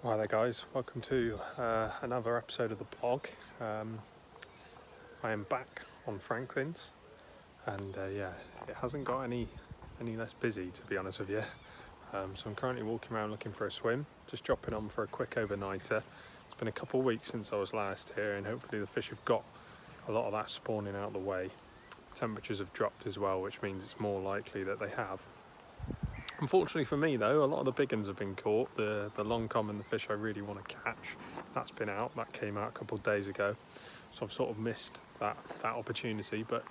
Hi there guys, welcome to another episode of the blog. I am back on Franklin's and yeah, it hasn't got any less busy, to be honest with you. So I'm currently walking around looking for a swim, just dropping on for a quick overnighter. It's been a couple of weeks since I was last here and hopefully the fish have got a lot of that spawning out of the way. Temperatures have dropped as well, which means it's more likely that they have. Unfortunately for me though, a lot of the big ones have been caught. The long common, the fish I really want to catch, that's been out. That came out a couple of days ago. So I've sort of missed that opportunity, but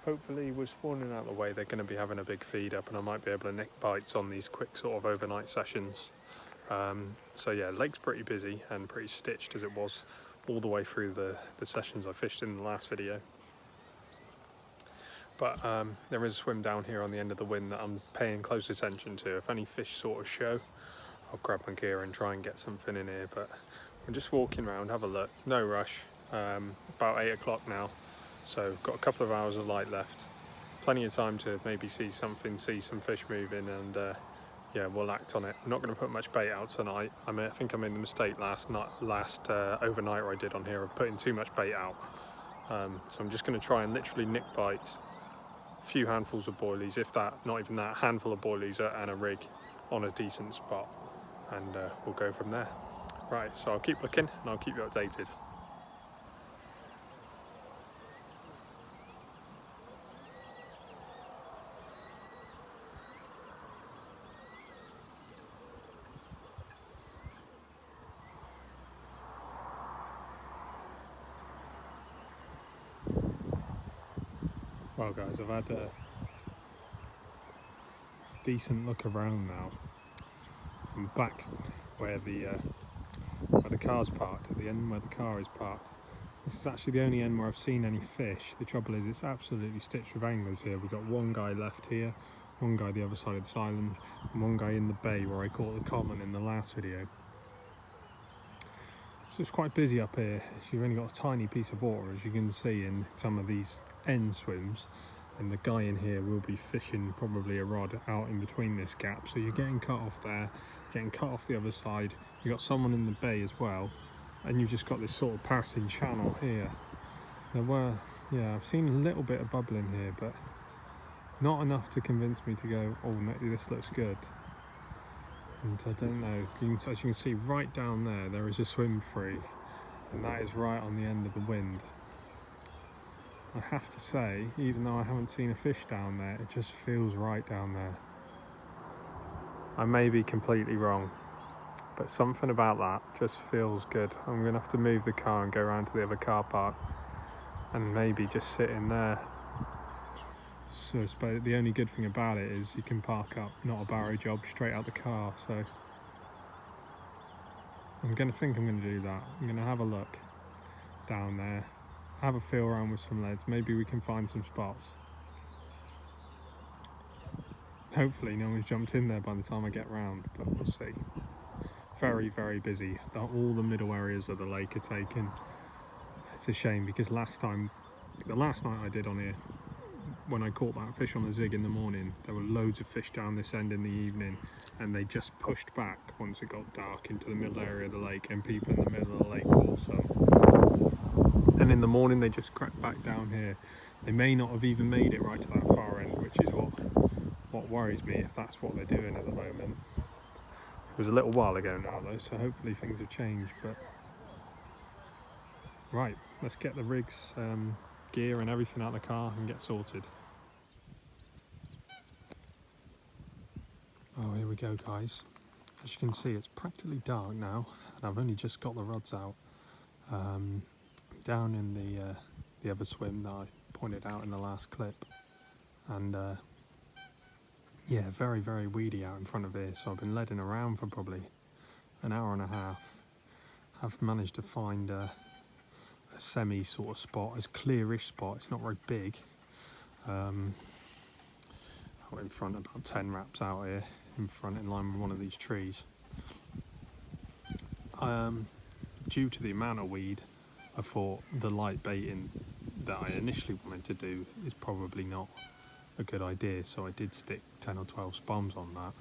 hopefully with spawning out of the way, they're going to be having a big feed up and I might be able to nick bites on these quick sort of overnight sessions. So yeah, lake's pretty busy and pretty stitched as it was all the way through the sessions I fished in the last video. But there is a swim down here on the end of the wind that I'm paying close attention to. If any fish sort of show, I'll grab my gear and try and get something in here. But I'm just walking around, have a look, no rush. About 8 o'clock now, so got a couple of hours of light left. Plenty of time to maybe see some fish moving, and yeah, we'll act on it. I'm not going to put much bait out tonight. I think I made the mistake last overnight I did on here of putting too much bait out. So I'm just going to try and literally nick bites. Few handfuls of boilies, if that, not even that, handful of boilies and a rig on a decent spot, and we'll go from there. Right, so I'll keep looking and I'll keep you updated. Well guys, I've had a decent look around now. I'm back where the car's parked, at the end where the car is parked. This is actually the only end where I've seen any fish. The trouble is it's absolutely stitched with anglers here. We've got one guy left here, one guy the other side of this island, and one guy in the bay where I caught the common in the last video. So it's quite busy up here. So you've only got a tiny piece of water, as you can see in some of these end swims, and the guy in here will be fishing probably a rod out in between this gap. So you're getting cut off there, getting cut off the other side. You've got someone in the bay as well, and you've just got this sort of passing channel here. Yeah, I've seen a little bit of bubbling here, but not enough to convince me to go, oh, this looks good. And I don't know, as you can see right down there is a swim free, and that is right on the end of the wind. I have to say, even though I haven't seen a fish down there, it just feels right down there. I may be completely wrong, but something about that just feels good. I'm going to have to move the car and go around to the other car park and maybe just sit in there. So the only good thing about it is you can park up, not a barrow job, straight out the car. So I'm going to do that. I'm going to have a look down there, have a feel around with some leads. Maybe we can find some spots. Hopefully no one's jumped in there by the time I get round, but we'll see. Very, very busy. All the middle areas of the lake are taken. It's a shame because the last night I did on here, when I caught that fish on the zig in the morning, there were loads of fish down this end in the evening, and they just pushed back once it got dark into the middle area of the lake, and people in the middle of the lake also. And in the morning they just crept back down here. They may not have even made it right to that far end, which is what worries me, if that's what they're doing at the moment. It was a little while ago now though, so hopefully things have changed. But right, let's get the rigs, gear and everything out of the car and get sorted. Oh, here we go guys. As you can see, it's practically dark now and I've only just got the rods out. Down in the other swim that I pointed out in the last clip, and yeah, very, very weedy out in front of here, so I've been leading around for probably an hour and a half. I've managed to find a semi sort of spot, as clearish spot. It's not very big. Out in front, about 10 wraps out here in front, in line with one of these trees. Due to the amount of weed, I thought the light baiting that I initially wanted to do is probably not a good idea, so I did stick 10 or 12 spombs on that.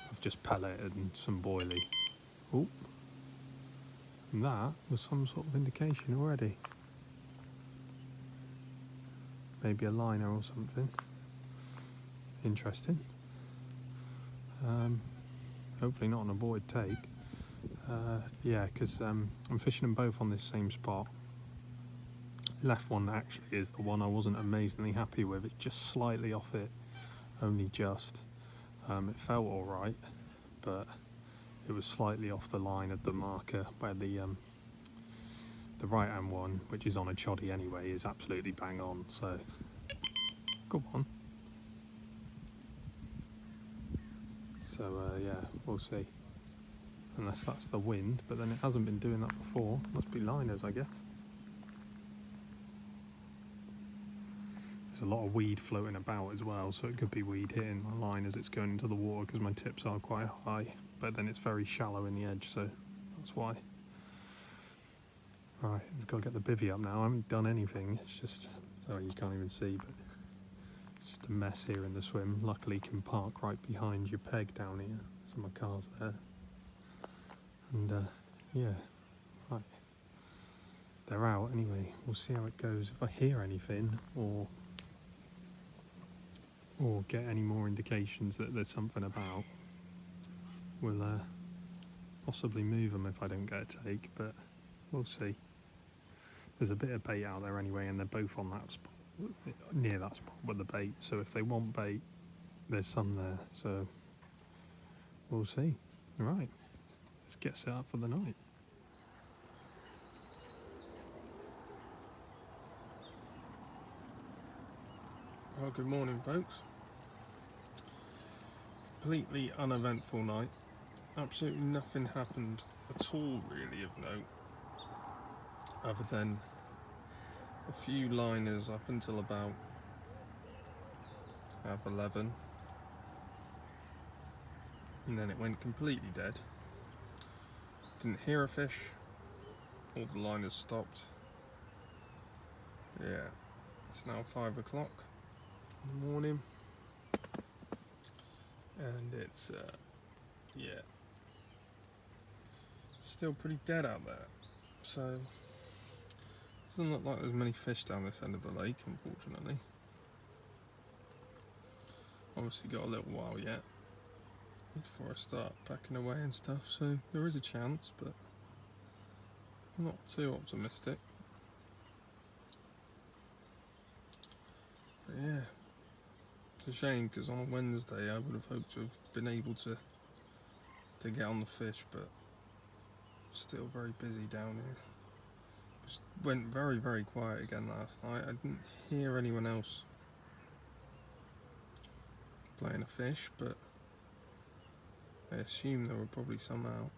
I've just pelleted and some boilie. Ooh, And that was some sort of indication already. Maybe a liner or something. Interesting. Hopefully not an aborted take. Yeah, because I'm fishing them both on this same spot. Left one actually is the one I wasn't amazingly happy with. It's just slightly off it, only just. It felt alright, but it was slightly off the line of the marker where the right hand one, which is on a choddy anyway, is absolutely bang on. So go on. So yeah, we'll see. Unless that's the wind, but then it hasn't been doing that before. Must be liners, I guess. There's a lot of weed floating about as well, so it could be weed hitting my line as it's going into the water because my tips are quite high, but then it's very shallow in the edge, so that's why. Right, we've got to get the bivvy up now. I haven't done anything. It's just, oh, you can't even see, but it's just a mess here in the swim. Luckily, you can park right behind your peg down here, so my car's there. And yeah, right, they're out anyway. We'll see how it goes. If I hear anything or get any more indications that there's something about, we'll possibly move them if I don't get a take, but we'll see. There's a bit of bait out there anyway, and they're both on that spot, near that spot with the bait, so if they want bait, there's some there, so we'll see. Right, let's get set up for the night. Well, good morning, folks. Completely uneventful night. Absolutely nothing happened at all, really, of note, other than a few liners up until about 11, and then it went completely dead. Didn't hear a fish. All the liners stopped. Yeah, it's now 5 o'clock in the morning, and it's yeah, still pretty dead out there. So doesn't look like there's many fish down this end of the lake, unfortunately. Obviously got a little while yet before I start packing away and stuff, so there is a chance, but I'm not too optimistic. But yeah, it's a shame because on a Wednesday I would have hoped to have been able to get on the fish, but still very busy down here. Just went very, very quiet again last night. I didn't hear anyone else playing a fish, but I assume there were probably some out.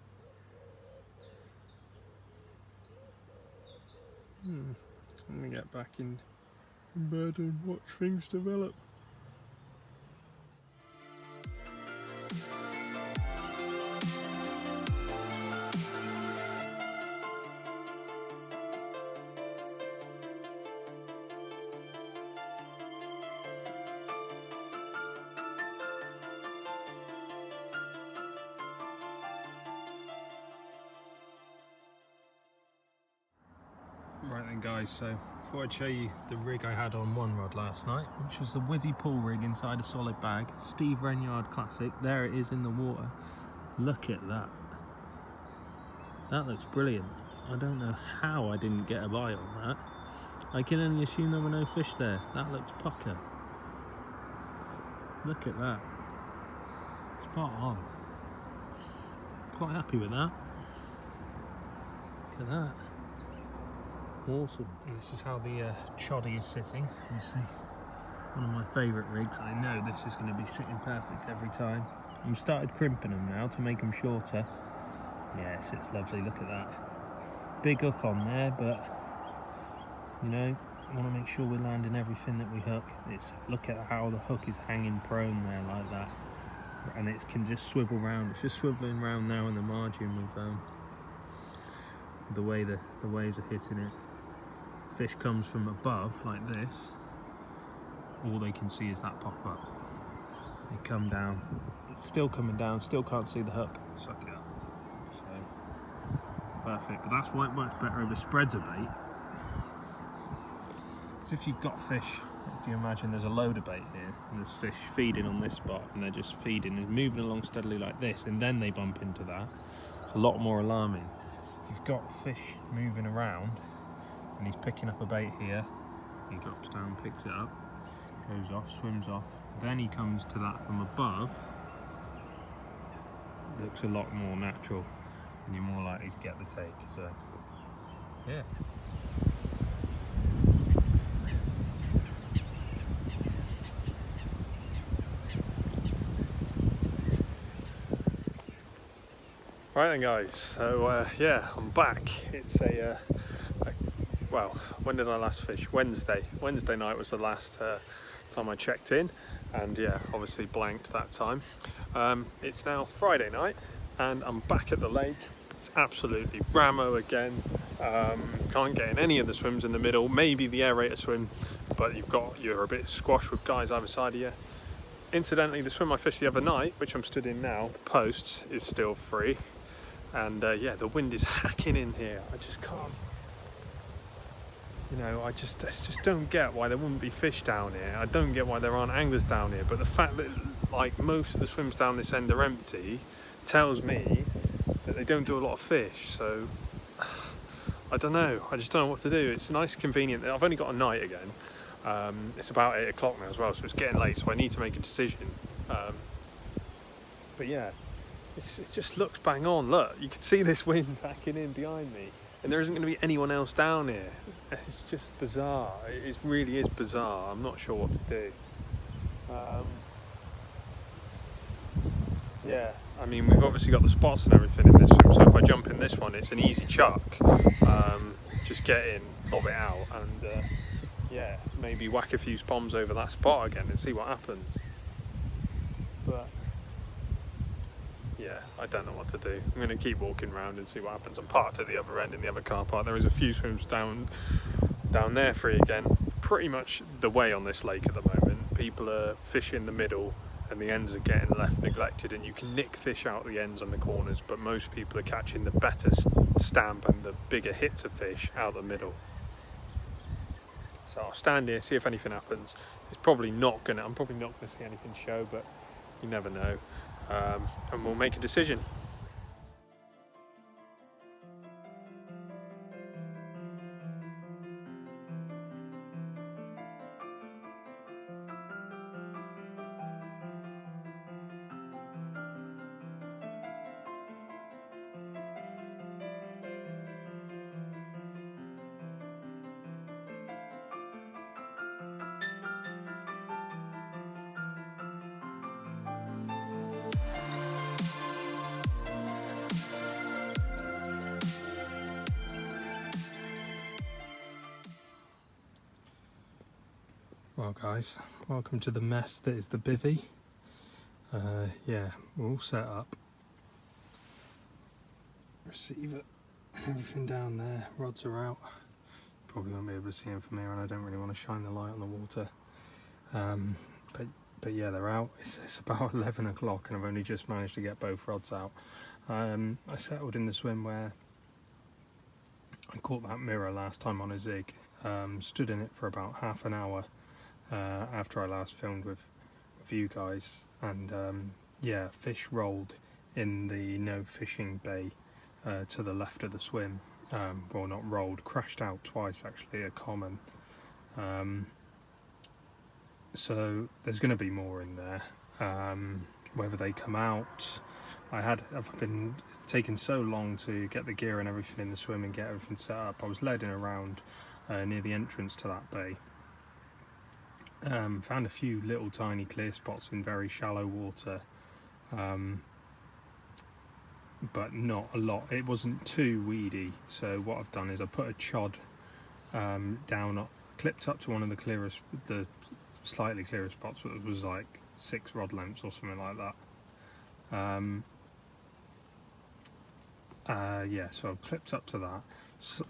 Let me get back in bed and watch things develop. Right then guys, so I thought I'd show you the rig I had on one rod last night, which was the Weedy pull rig inside a solid bag. Steve Renyard Classic. There it is in the water. Look at that. That looks brilliant. I don't know how I didn't get a bite on that. I can only assume there were no fish there. That looks pucker. Look at that. Spot on. Quite happy with that. Look at that. Awesome. And this is how the choddy is sitting. You see, one of my favourite rigs. I know this is going to be sitting perfect every time. I've started crimping them now to make them shorter. Yes, it's lovely. Look at that. Big hook on there, but you know, I want to make sure we're landing everything that we hook. Look at how the hook is hanging prone there like that, and it can just swivel round. It's just swiveling round now in the margin with the way the waves are hitting it. Fish comes from above like this, all they can see is that pop up. They come down, it's still coming down, still can't see the hook. Suck it up. So perfect, but that's why it works better over spreads of bait. Because if you've got fish, if you imagine there's a load of bait here, and there's fish feeding on this spot, and they're just feeding and moving along steadily like this, and then they bump into that, it's a lot more alarming. If you've got fish moving around, and he's picking up a bait here, he drops down, picks it up, goes off, swims off, then he comes to that from above, it looks a lot more natural, and you're more likely to get the take, so yeah. Right then guys, so yeah, I'm back. It's well, when did I last fish? Wednesday night was the last time I checked in, and yeah, obviously blanked that time. It's now Friday night and I'm back at the lake. It's absolutely ramo again. Can't get in any of the swims in the middle, maybe the aerator swim, but you're a bit squashed with guys either side of you. Incidentally, the swim I fished the other night, which I'm stood in now, posts, is still free. And yeah, the wind is hacking in here. I just can't, you know, I just don't get why there wouldn't be fish down here. I don't get why there aren't anglers down here, but the fact that like most of the swims down this end are empty tells me that they don't do a lot of fish. So I don't know, I just don't know what to do. It's nice, convenient. I've only got a night again. It's about 8 o'clock now as well, so it's getting late, so I need to make a decision. But yeah, it just looks bang on. Look, you can see this wind backing in behind me, and there isn't going to be anyone else down here. It's just bizarre. It really is bizarre. I'm not sure what to do. Yeah, I mean, we've obviously got the spots and everything in this swim, so if I jump in this one, it's an easy chuck. Just get in, lob it out, and yeah, maybe whack a few spombs over that spot again and see what happens. But yeah, I don't know what to do. I'm going to keep walking around and see what happens. I'm parked at the other end in the other car park. There is a few swims down there free again. Pretty much the way on this lake at the moment. People are fishing the middle and the ends are getting left neglected, and you can nick fish out the ends and the corners, but most people are catching the better stamp and the bigger hits of fish out the middle. So I'll stand here, see if anything happens. I'm probably not gonna see anything show, but you never know. And we'll make a decision. Well guys, welcome to the mess that is the bivvy. Yeah, we're all set up. Receiver and everything down there, rods are out. Probably won't be able to see them from here, and I don't really want to shine the light on the water. But yeah, they're out. It's about 11 o'clock and I've only just managed to get both rods out. I settled in the swim where I caught that mirror last time on a zig. Stood in it for about half an hour after I last filmed with you guys, and yeah, fish rolled in the no fishing bay to the left of the swim. Well, not rolled, crashed out twice actually, a common. So there's going to be more in there. Whether they come out, I've been taking so long to get the gear and everything in the swim and get everything set up. I was leading around near the entrance to that bay. Found a few little tiny clear spots in very shallow water, but not a lot. It wasn't too weedy, so what I've done is I put a chod down, clipped up to one of the slightly clearer spots, but it was like 6 rod lengths or something like that. Yeah, so I've clipped up to that,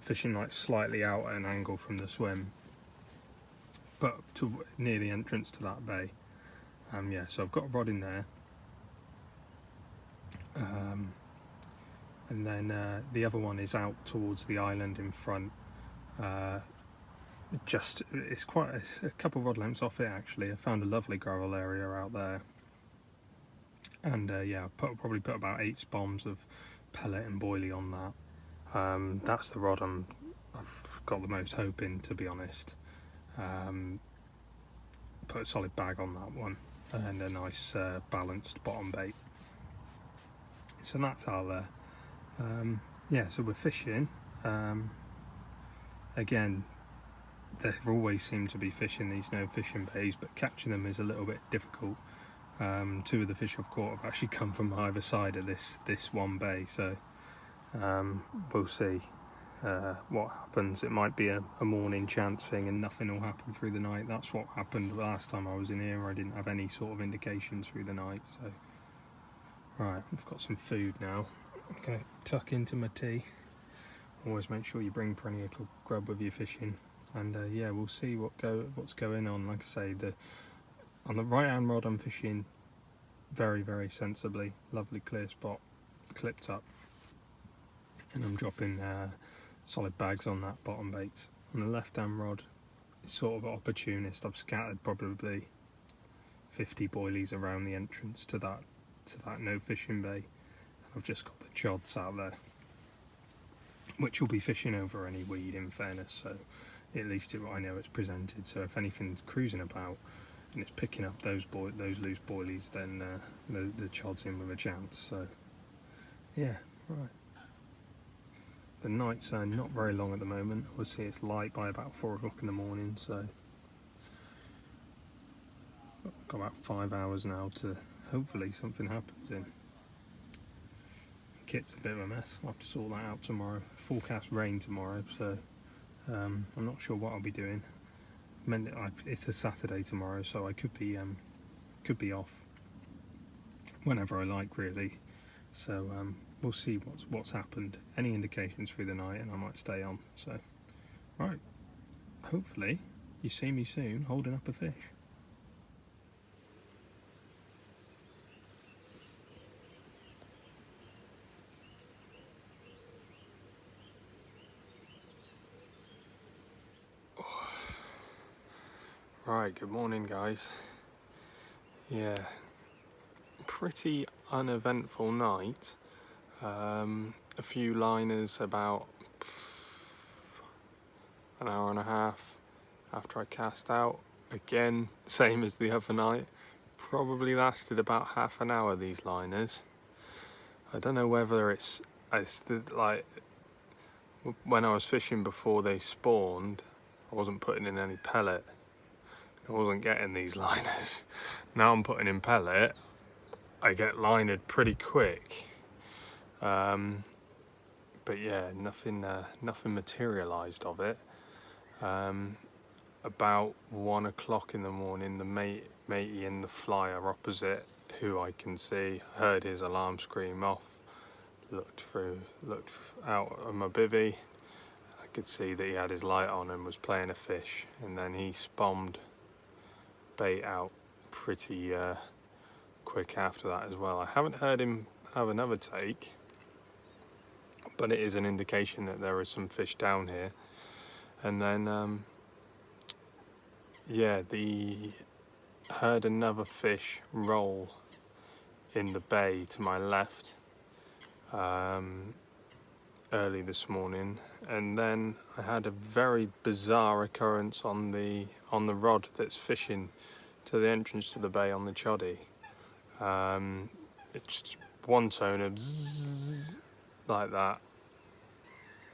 fishing like slightly out at an angle from the swim, but near the entrance to that bay. Yeah, so I've got a rod in there, and then the other one is out towards the island in front. It's quite a couple of rod lengths off it actually. I found a lovely gravel area out there, and yeah, probably put about 8 spombs of pellet and boilie on that. That's the rod I've got the most hope in, to be honest. Put a solid bag on that one and a nice balanced bottom bait. So that's out there. Yeah, so we're fishing. Again, there always seem to be fish in these no fishing bays, but catching them is a little bit difficult. 2 of the fish I've caught have actually come from either side of this one bay, so we'll see what happens. It might be a morning chance thing and nothing will happen through the night. That's what happened last time I was in here. I didn't have any sort of indications through the night. So right, I've got some food now. Okay, tuck into my tea. Always make sure you bring plenty of grub with you fishing, and yeah, we'll see what's going on. Like I say, on the right hand rod I'm fishing very, very sensibly. Lovely clear spot, clipped up, and I'm dropping solid bags on that bottom bait. On the left hand rod, it's sort of opportunist. I've scattered probably 50 boilies around the entrance to that no fishing bay, and I've just got the chods out there, which will be fishing over any weed, in fairness, so at least I know it's presented. So if anything's cruising about and it's picking up those loose boilies, then the chod's in with a chance. So yeah, right. The nights are not very long at the moment. Obviously it's light by about 4 o'clock in the morning, so I've got about 5 hours now to hopefully something happens in. Kit's a bit of a mess. I'll have to sort that out tomorrow. Forecast rain tomorrow, so I'm not sure what I'll be doing. It's a Saturday tomorrow, so I could be off whenever I like, really. So we'll see what's happened. Any indications through the night, and I might stay on. So right, hopefully you see me soon holding up a fish. Right, good morning guys. Yeah, pretty uneventful night. A few liners about an hour and a half after I cast out. Again, same as the other night. Probably lasted about half an hour, these liners. I don't know whether it's like when I was fishing before they spawned, I wasn't putting in any pellet. I wasn't getting these liners. Now I'm putting in pellet, I get linered pretty quick. But yeah, nothing materialised of it. About 1 o'clock in the morning, the matey in the flyer opposite, who I can see, heard his alarm scream off, looked out of my bivvy. I could see that he had his light on and was playing a fish, and then he spombed bait out pretty quick after that as well. I haven't heard him have another take, but it is an indication that there are some fish down here. And then yeah, heard another fish roll in the bay to my left early this morning, and then I had a very bizarre occurrence on the rod that's fishing to the entrance to the bay on the Choddy. It's one toner, bzzz, like that,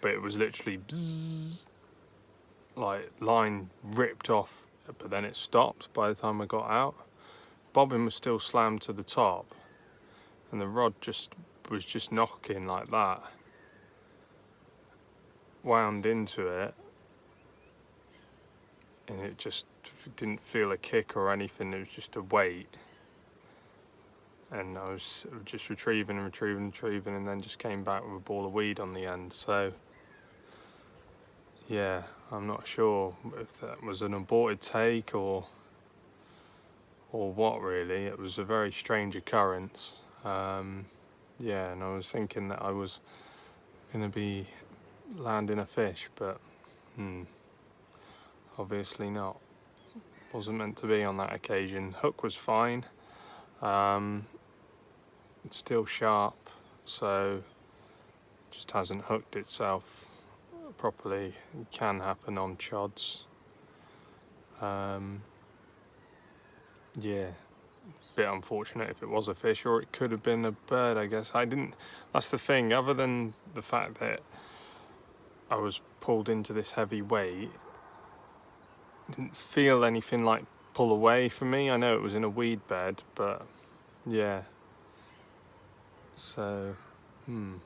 but it was literally bzzz, like line ripped off, but then it stopped by the time I got out. Bobbin was still slammed to the top, and the rod was just knocking like that. Wound into it, and it just didn't feel a kick or anything. It was just a weight, and I was just retrieving, and then just came back with a ball of weed on the end. So yeah, I'm not sure if that was an aborted take or what really. It was a very strange occurrence. Yeah, and I was thinking that I was going to be landing a fish, but obviously not. Wasn't meant to be on that occasion. Hook was fine. It's still sharp, so just hasn't hooked itself properly. It can happen on chods. Yeah, bit unfortunate if it was a fish, or it could have been a bird, I guess. That's the thing, other than the fact that I was pulled into this heavy weight, didn't feel anything like pull away for me. I know it was in a weed bed, but yeah. So, I'm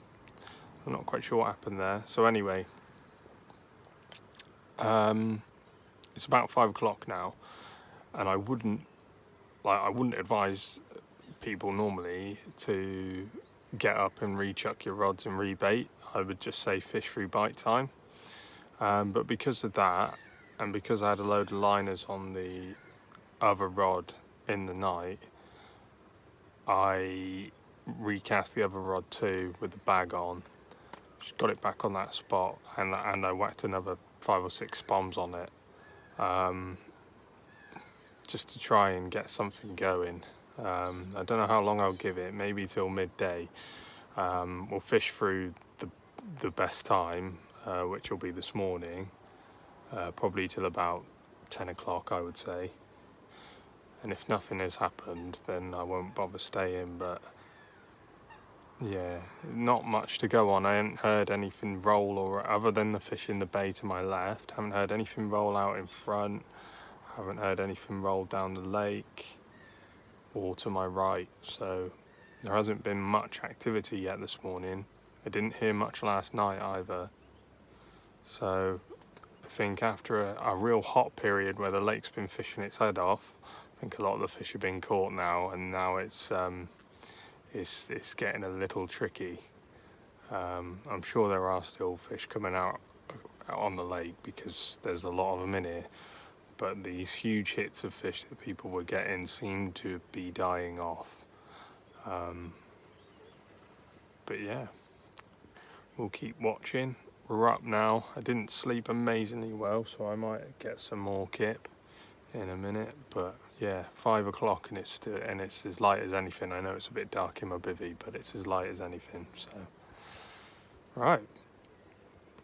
not quite sure what happened there. So anyway, it's about 5 o'clock now, and I wouldn't advise people normally to get up and rechuck your rods and rebait. I would just say fish through bite time. But because of that, and because I had a load of liners on the other rod in the night, I recast the other rod too with the bag on. Just got it back on that spot, and I whacked another 5 or 6 spombs on it, just to try and get something going. I don't know how long I'll give it, maybe till midday. We'll fish through the best time, which will be this morning, probably till about 10 o'clock, I would say. And if nothing has happened, then I won't bother staying. But yeah, not much to go on. I haven't heard anything roll, or other than the fish in the bay to my left. Haven't heard anything roll out in front. Haven't heard anything roll down the lake or to my right. So there hasn't been much activity yet this morning. I didn't hear much last night either. So I think after a real hot period where the lake's been fishing its head off, I think a lot of the fish have been caught now, and now it's getting a little tricky. I'm sure there are still fish coming out on the lake because there's a lot of them in here, but these huge hits of fish that people were getting seem to be dying off. But yeah, we'll keep watching. We're up now. I didn't sleep amazingly well, so I might get some more kip in a minute. But yeah, 5 o'clock, and it's as light as anything. I know it's a bit dark in my bivvy, but it's as light as anything. So right,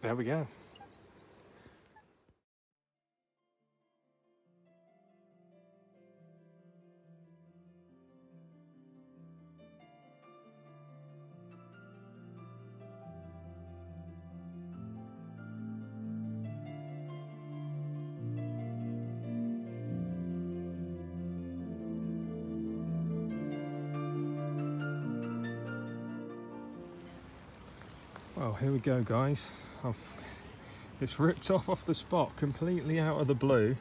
there we go. Well, here we go, guys. It's ripped off the spot completely out of the blue,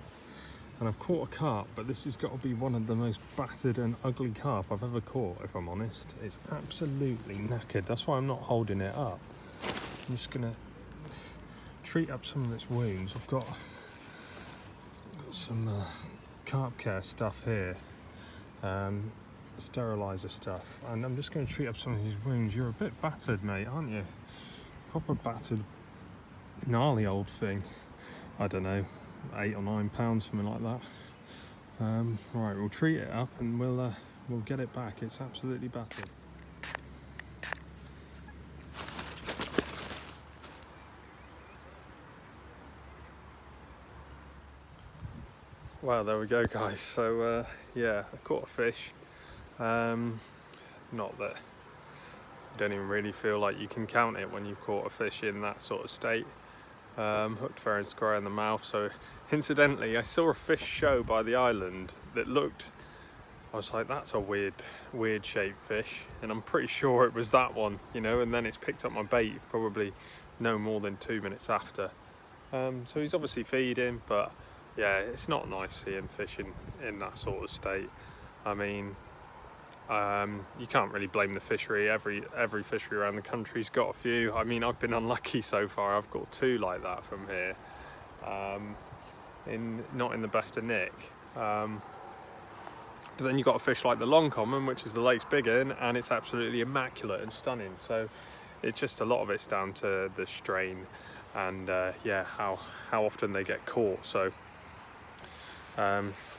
and I've caught a carp, but this has got to be one of the most battered and ugly carp I've ever caught, if I'm honest. It's absolutely knackered. That's why I'm not holding it up. I'm just gonna treat up some of its wounds. I've got some carp care stuff here, sterilizer stuff, and I'm just going to treat up some of these wounds. You're a bit battered, mate, aren't you? Proper battered, gnarly old thing. I don't know, 8 or 9 pounds, something like that. Right, we'll treat it up and we'll get it back. It's absolutely battered. Well, there we go, guys. So yeah, I caught a fish. Not that I don't even really feel like you can count it when you've caught a fish in that sort of state. Hooked fair and square in the mouth. So incidentally, I saw a fish show by the island that looked, I was like, that's a weird shaped fish, and I'm pretty sure it was that one, you know. And then it's picked up my bait probably no more than 2 minutes after. So he's obviously feeding, but yeah, it's not nice seeing fish in that sort of state. I mean, you can't really blame the fishery. Every fishery around the country's got a few. I mean, I've been unlucky so far. I've got 2 like that from here, not in the best of nick. But then you've got a fish like the long common, which is the lake's big in, and it's absolutely immaculate and stunning. So it's just a lot of it's down to the strain and yeah, how often they get caught. So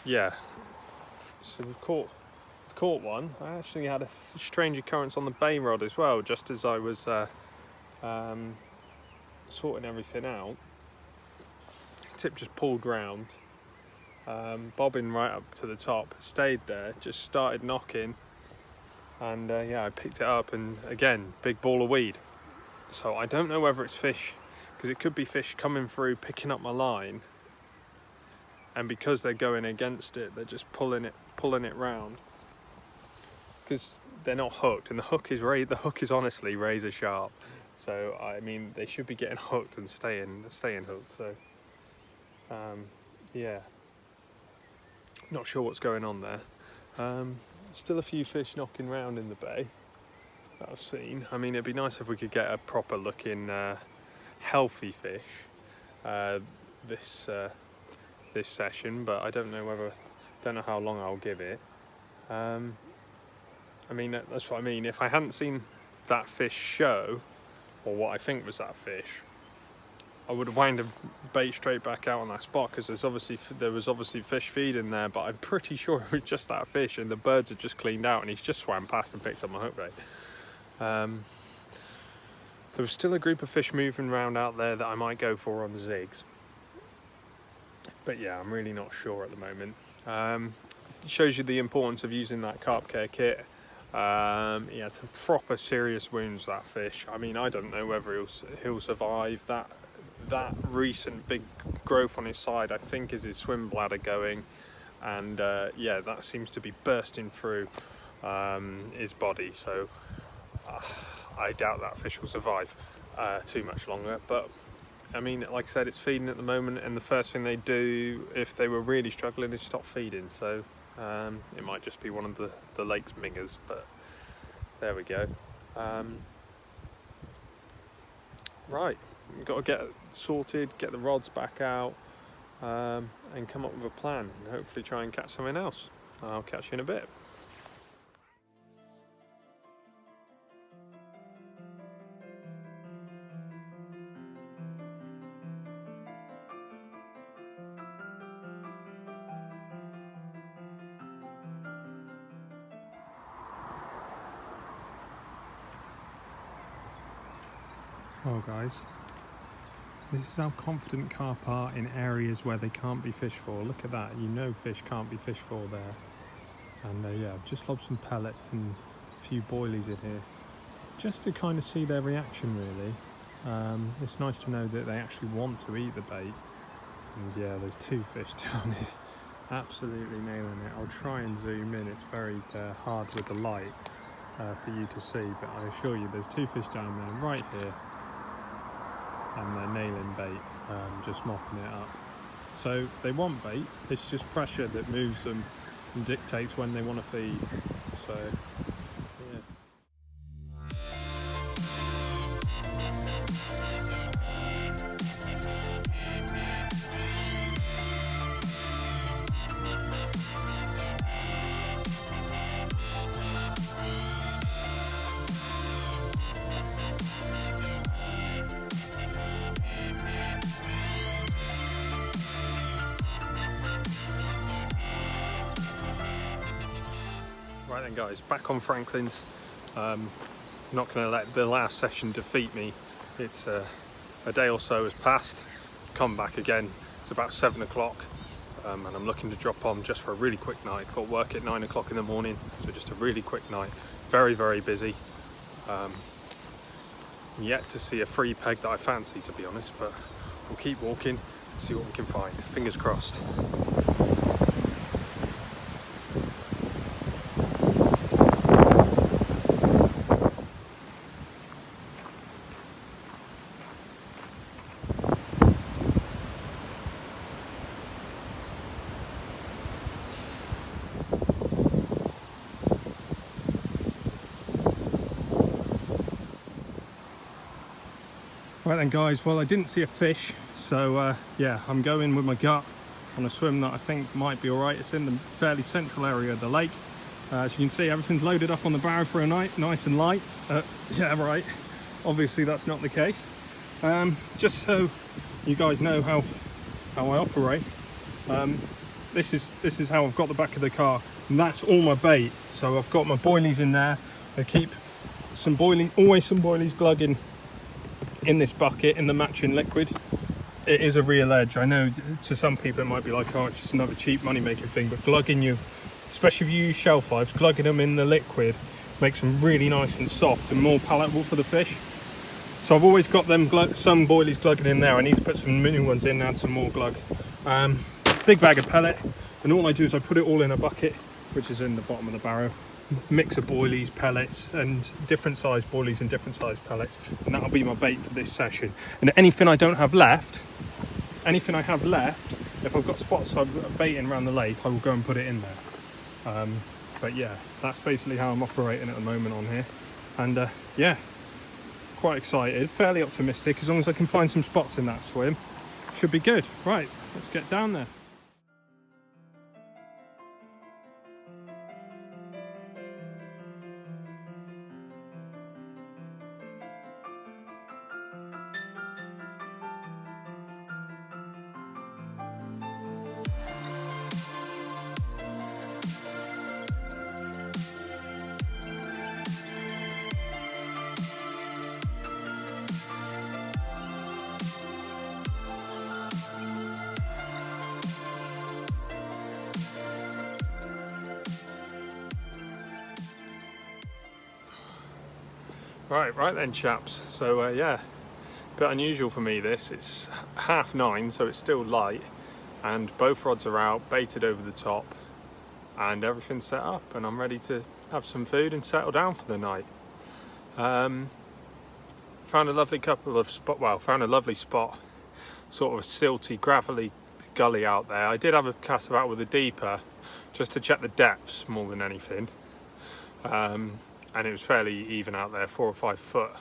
yeah, so we've caught one. I actually had a strange occurrence on the bay rod as well, just as I was sorting everything out. Tip just pulled round, bobbing right up to the top, stayed there, just started knocking, and yeah, I picked it up, and again, big ball of weed. So I don't know whether it's fish, because it could be fish coming through, picking up my line, and because they're going against it, they're just pulling it round, because they're not hooked, and the hook is honestly razor sharp. So I mean, they should be getting hooked and staying hooked. So yeah, not sure what's going on there. Still a few fish knocking around in the bay that I've seen. I mean, it'd be nice if we could get a proper looking healthy fish this session, but I don't know how long I'll give it. I mean, that's what I mean. If I hadn't seen that fish show, or what I think was that fish, I would have wound the bait straight back out on that spot, because there was obviously fish feeding there, but I'm pretty sure it was just that fish, and the birds had just cleaned out, and he's just swam past and picked up my hook bait. There was still a group of fish moving around out there that I might go for on zigs, but yeah, I'm really not sure at the moment. It shows you the importance of using that carp care kit. He had some proper serious wounds, that fish. I mean, I don't know whether he'll survive. That recent big growth on his side, I think, is his swim bladder going, and yeah, that seems to be bursting through his body. So I doubt that fish will survive too much longer. But I mean, like I said, it's feeding at the moment, and the first thing they do if they were really struggling is stop feeding. So it might just be one of the lake's mingers, but there we go. Right, we've got to get sorted, get the rods back out, and come up with a plan, and hopefully try and catch something else. I'll catch you in a bit. Well guys, this is how confident carp are in areas where they can't be fished for. Look at that, you know fish can't be fished for there. And yeah, I've just lobbed some pellets and a few boilies in here, just to kind of see their reaction really. It's nice to know that they actually want to eat the bait. And yeah, there's two fish down here, absolutely nailing it. I'll try and zoom in, it's very hard with the light for you to see, but I assure you there's two fish down there right here. And they're nailing bait, just mopping it up. So they want bait, it's just pressure that moves them and dictates when they want to feed. So yeah. Right then guys, back on Franklin's. Not going to let the last session defeat me. It's a day or so has passed, come back again. It's about 7 o'clock and I'm looking to drop on just for a really quick night. Got work at 9 o'clock in the morning, so just a really quick night. Very, very busy. Yet to see a free peg that I fancy, to be honest, but we'll keep walking and see what we can find. Fingers crossed. Right then guys, well I didn't see a fish, so yeah, I'm going with my gut on a swim that I think might be alright. It's in the fairly central area of the lake. As you can see, everything's loaded up on the barrow for a night, nice and light. Yeah, right. obviously that's not the case. Just so you guys know how I operate, this is how I've got the back of the car, and that's all my bait. So I've got my boilies in there. I keep some boilies, always some boilies glugging in this bucket in the matching liquid. It is a real edge. I know to some people it might be like, oh, it's just another cheap money making thing, but glugging you, especially if you use shelf lives, glugging them in the liquid makes them really nice and soft and more palatable for the fish. So I've always got them some boilies glugging in there. I need to put some new ones in, add some more glug. Big bag of pellet, and all I do is I put it all in a bucket, which is in the bottom of the barrow. Mix of boilies, pellets, and different size boilies and different size pellets, and that'll be my bait for this session. And anything I don't have left, anything I have left, if I've got spots I'm baiting around the lake, I will go and put it in there. But yeah, that's basically how I'm operating at the moment on here. And yeah, quite excited, fairly optimistic. As long as I can find some spots in that swim, should be good. Right, let's get down there. Right then, chaps. So yeah, a bit unusual for me this. It's 9:30, so it's still light, and both rods are out, baited over the top, and everything's set up, and I'm ready to have some food and settle down for the night. Found a lovely found a lovely spot, sort of a silty, gravelly gully out there. I did have a cast about with a deeper, just to check the depths more than anything. And it was fairly even out there, 4 or 5 foot.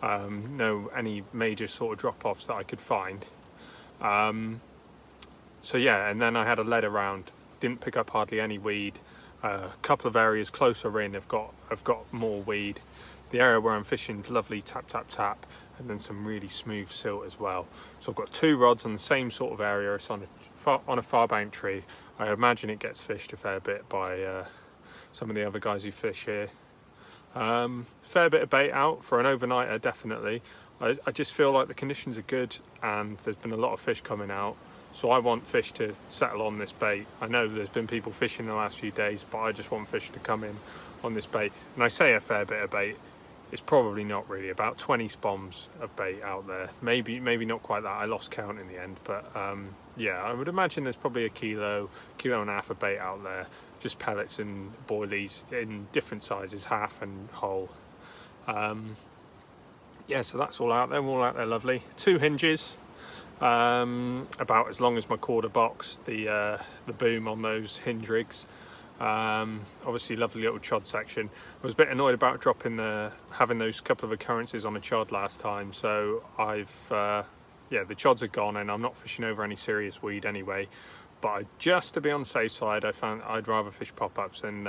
No any major sort of drop-offs that I could find. So yeah, and then I had a lead around, didn't pick up hardly any weed. A couple of areas closer in have got more weed. The area where I'm fishing is lovely tap, tap, tap, and then some really smooth silt as well. So I've got 2 rods on the same sort of area. It's on a far bank tree. I imagine it gets fished a fair bit by some of the other guys who fish here. Fair bit of bait out for an overnighter, definitely. I just feel like the conditions are good and there's been a lot of fish coming out, so I want fish to settle on this bait. I know there's been people fishing the last few days, but I just want fish to come in on this bait. And I say a fair bit of bait, it's probably not really, about 20 spombs of bait out there. Maybe not quite that, I lost count in the end, but yeah, I would imagine there's probably a kilo and a half of bait out there. Just pellets and boilies in different sizes, half and whole. Yeah, so that's all out there, all out there lovely. 2 hinges, about as long as my quarter box, the boom on those hinge rigs. Obviously lovely little chod section. I was a bit annoyed about having those couple of occurrences on a chod last time, so yeah, the chods are gone and I'm not fishing over any serious weed anyway. But just to be on the safe side, I found I'd rather fish pop-ups than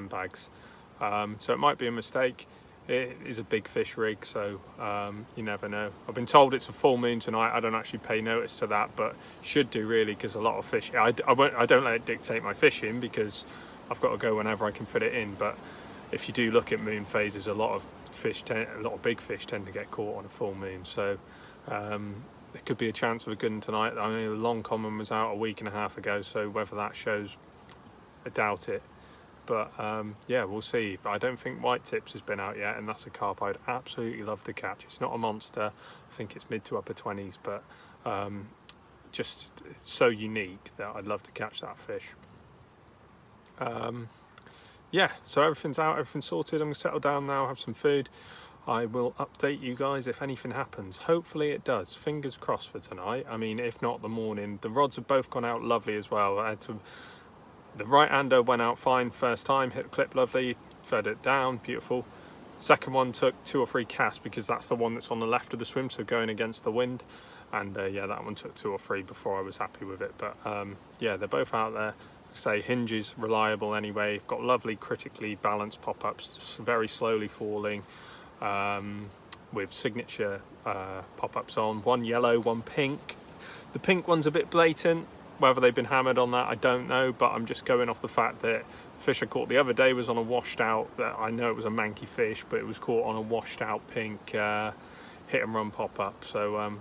bags. So it might be a mistake. It is a big fish rig, so you never know. I've been told it's a full moon tonight. I don't actually pay notice to that, but should do really, because a lot of fish. I don't let it dictate my fishing, because I've got to go whenever I can fit it in. But if you do look at moon phases, a lot of big fish tend to get caught on a full moon. So there could be a chance of a good one tonight. I mean, the long common was out a week and a half ago, so whether that shows, I doubt it. But yeah, we'll see. But I don't think white tips has been out yet, and that's a carp I'd absolutely love to catch. It's not a monster. I think it's mid to upper 20s, but just it's so unique that I'd love to catch that fish. Yeah, so everything's out, everything's sorted. I'm gonna settle down now, have some food. I will update you guys if anything happens. Hopefully it does. Fingers crossed for tonight. I mean, if not, the morning. The rods have both gone out lovely as well. The right-hander went out fine first time, hit the clip lovely, fed it down, beautiful. Second one took 2 or 3 casts, because that's the one that's on the left of the swim, so going against the wind. And yeah, that one took 2 or 3 before I was happy with it. But yeah, they're both out there. Say hinges reliable anyway. Got lovely critically balanced pop-ups, very slowly falling. with signature pop-ups on. One yellow, one pink. The pink one's a bit blatant. Whether they've been hammered on that, I don't know, but I'm just going off the fact that the fish I caught the other day was on a washed out, that I know it was a manky fish, but it was caught on a washed out pink hit and run pop-up, so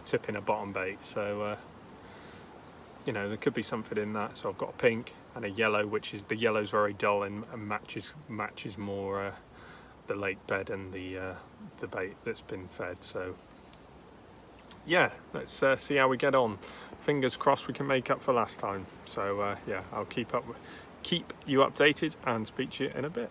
tipping a bottom bait. So you know, there could be something in that. So I've got a pink and a yellow, which is, the yellow's very dull and matches more the lake bed and the bait that's been fed. So yeah, let's see how we get on. Fingers crossed we can make up for last time. So yeah, I'll keep you updated and speak to you in a bit.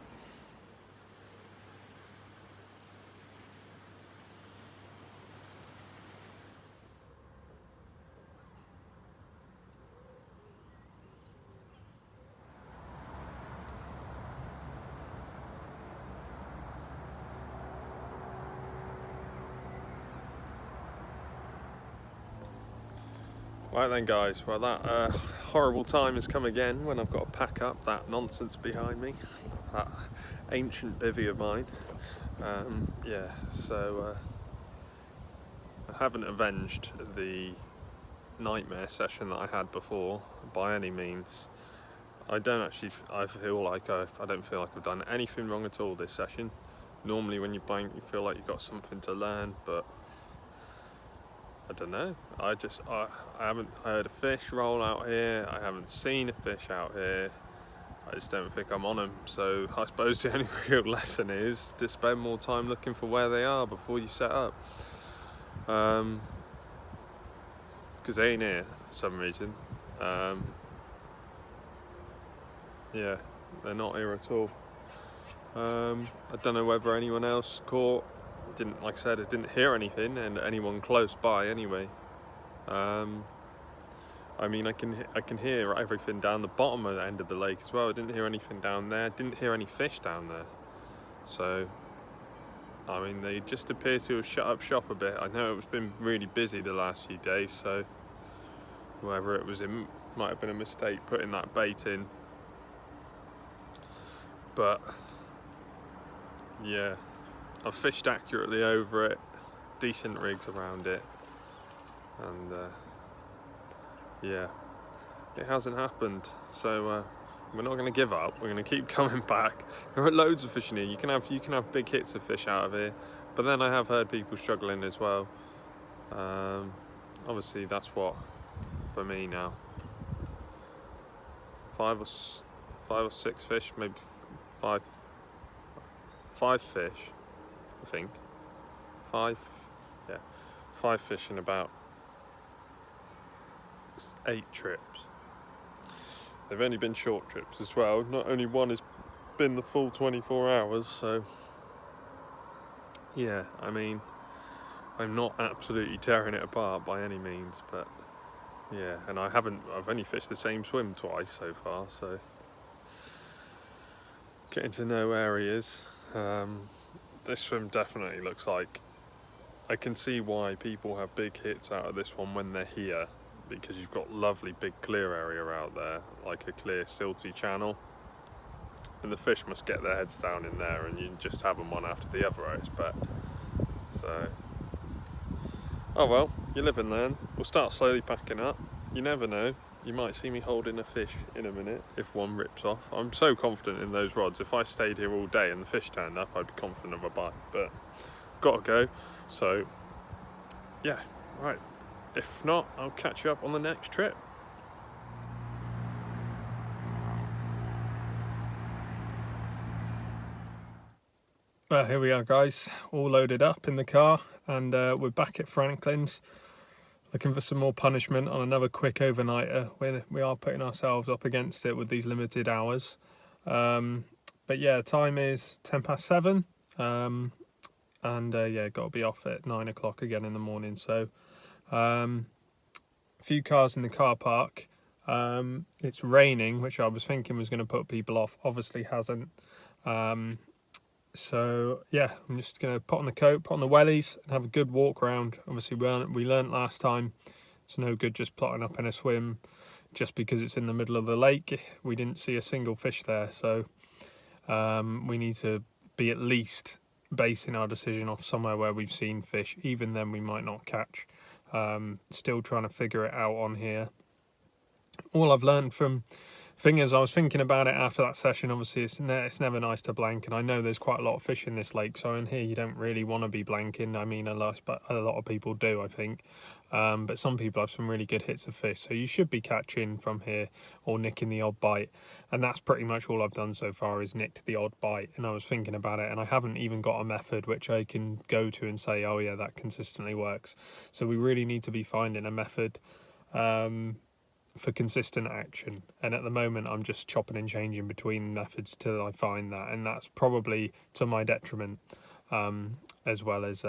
Right then guys, well that horrible time has come again when I've got to pack up that nonsense behind me, that ancient bivvy of mine. Yeah, so I haven't avenged the nightmare session that I had before by any means. I don't feel like I've done anything wrong at all this session. Normally when you bank you feel like you've got something to learn, but I don't know. I haven't heard a fish roll out here. I haven't seen a fish out here. I just don't think I'm on them. So I suppose the only real lesson is to spend more time looking for where they are before you set up. Because they ain't here for some reason. Yeah, they're not here at all. I don't know whether anyone else caught. Like I said, I didn't hear anything, and anyone close by anyway. I mean, I can hear everything down the bottom of the end of the lake as well. I didn't hear anything down there. Didn't hear any fish down there. So, I mean, they just appear to have shut up shop a bit. I know it's been really busy the last few days, so whether it might have been a mistake putting that bait in. But yeah, I've fished accurately over it, decent rigs around it, and yeah, it hasn't happened. So we're not going to give up. We're going to keep coming back. There are loads of fish in here. You can have big hits of fish out of here, but then I have heard people struggling as well. Obviously, that's what for me now. Five or six fish, maybe five fish. I think 5 fish in about 8 trips. They've only been short trips as well. Not only one has been the full 24 hours, so yeah, I mean, I'm not absolutely tearing it apart by any means, but yeah, and I've only fished the same swim twice so far, so getting to know areas. This swim definitely looks like, I can see why people have big hits out of this one when they're here, because you've got lovely big clear area out there, like a clear silty channel, and the fish must get their heads down in there, and you just have them one after the other, I expect. So, oh well, you live and learn. We'll start slowly packing up. You never know. You might see me holding a fish in a minute if one rips off. I'm so confident in those rods. If I stayed here all day and the fish turned up, I'd be confident of a bite. But gotta go. So yeah, right. If not, I'll catch you up on the next trip. Well, here we are guys, all loaded up in the car, and we're back at Franklin's, looking for some more punishment on another quick overnighter. We are putting ourselves up against it with these limited hours. But yeah, time is 7:10, and yeah, got to be off at 9 o'clock again in the morning. So a few cars in the car park. It's raining, which I was thinking was going to put people off. Obviously hasn't. So yeah, I'm just going to put on the coat, put on the wellies, and have a good walk around. Obviously we learnt last time it's no good just plotting up in a swim just because it's in the middle of the lake. We didn't see a single fish there, so we need to be at least basing our decision off somewhere where we've seen fish. Even then we might not catch. Still trying to figure it out on here. All I've learned from I was thinking about it after that session. Obviously it's never nice to blank, and I know there's quite a lot of fish in this lake, so in here you don't really want to be blanking. I mean, a lot of people do, I think, but some people have some really good hits of fish, so you should be catching from here or nicking the odd bite, and that's pretty much all I've done so far, is nicked the odd bite. And I was thinking about it, and I haven't even got a method which I can go to and say, oh yeah, that consistently works. So we really need to be finding a method for consistent action, and at the moment I'm just chopping and changing between methods till I find that, and that's probably to my detriment, as well as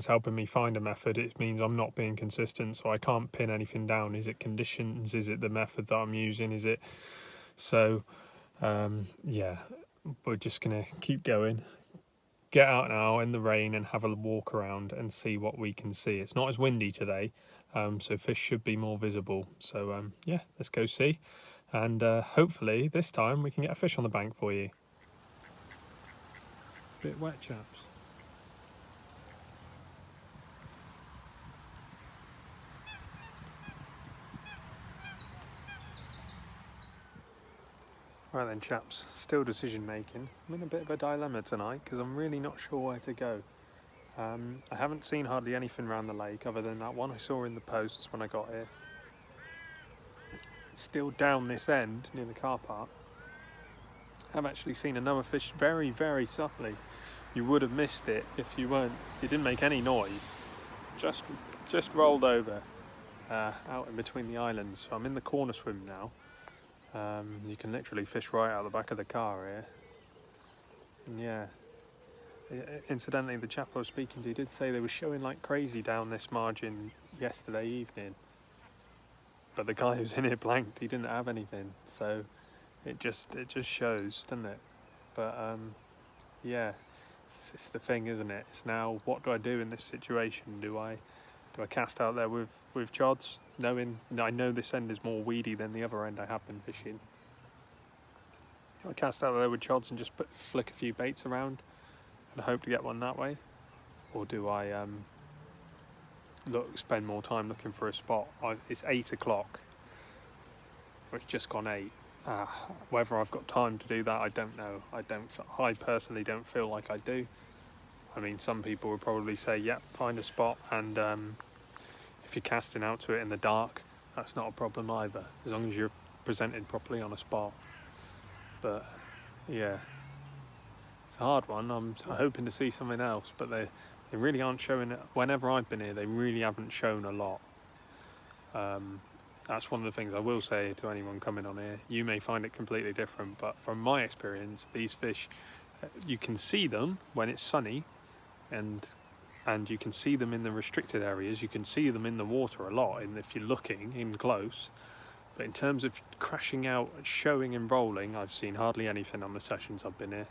helping me find a method. It means I'm not being consistent, so I can't pin anything down. Is it conditions? Is it the method that I'm using? Is it so? Yeah, we're just gonna keep going. Get out now in the rain and have a walk around and see what we can see. It's not as windy today, so fish should be more visible. So yeah, let's go see, and hopefully this time we can get a fish on the bank for you. Bit wet, chaps. Right then, chaps, still decision making. I'm in a bit of a dilemma tonight because I'm really not sure where to go. I haven't seen hardly anything around the lake other than that one I saw in the posts when I got here. Still down this end near the car park, I've actually seen another fish very, very subtly. You would have missed it if you weren't. It didn't make any noise. Just rolled over out in between the islands. So I'm in the corner swim now. You can literally fish right out the back of the car here. And yeah. Incidentally, the chap I was speaking to did say they were showing like crazy down this margin yesterday evening. But the guy who's in here blanked, he didn't have anything. So it just shows, doesn't it? But yeah, it's the thing, isn't it? It's now, what do I do in this situation? Do I cast out there with chods, knowing I know this end is more weedy than the other end I have been fishing? Do I cast out there with chods and just flick a few baits around and hope to get one that way? Or do I spend more time looking for a spot? It's 8 o'clock. It's just gone 8. Whether I've got time to do that, I don't know. I personally don't feel like I do. I mean, some people would probably say, yep, find a spot, and if you're casting out to it in the dark, that's not a problem either, as long as you're presented properly on a spot. But yeah, it's a hard one. I'm hoping to see something else, but they really aren't showing it. Whenever I've been here, they really haven't shown a lot. That's one of the things I will say to anyone coming on here. You may find it completely different, but from my experience, these fish, you can see them when it's sunny, and you can see them in the restricted areas. You can see them in the water a lot, and if you're looking in close. But in terms of crashing out, showing and rolling, I've seen hardly anything on the sessions I've been here.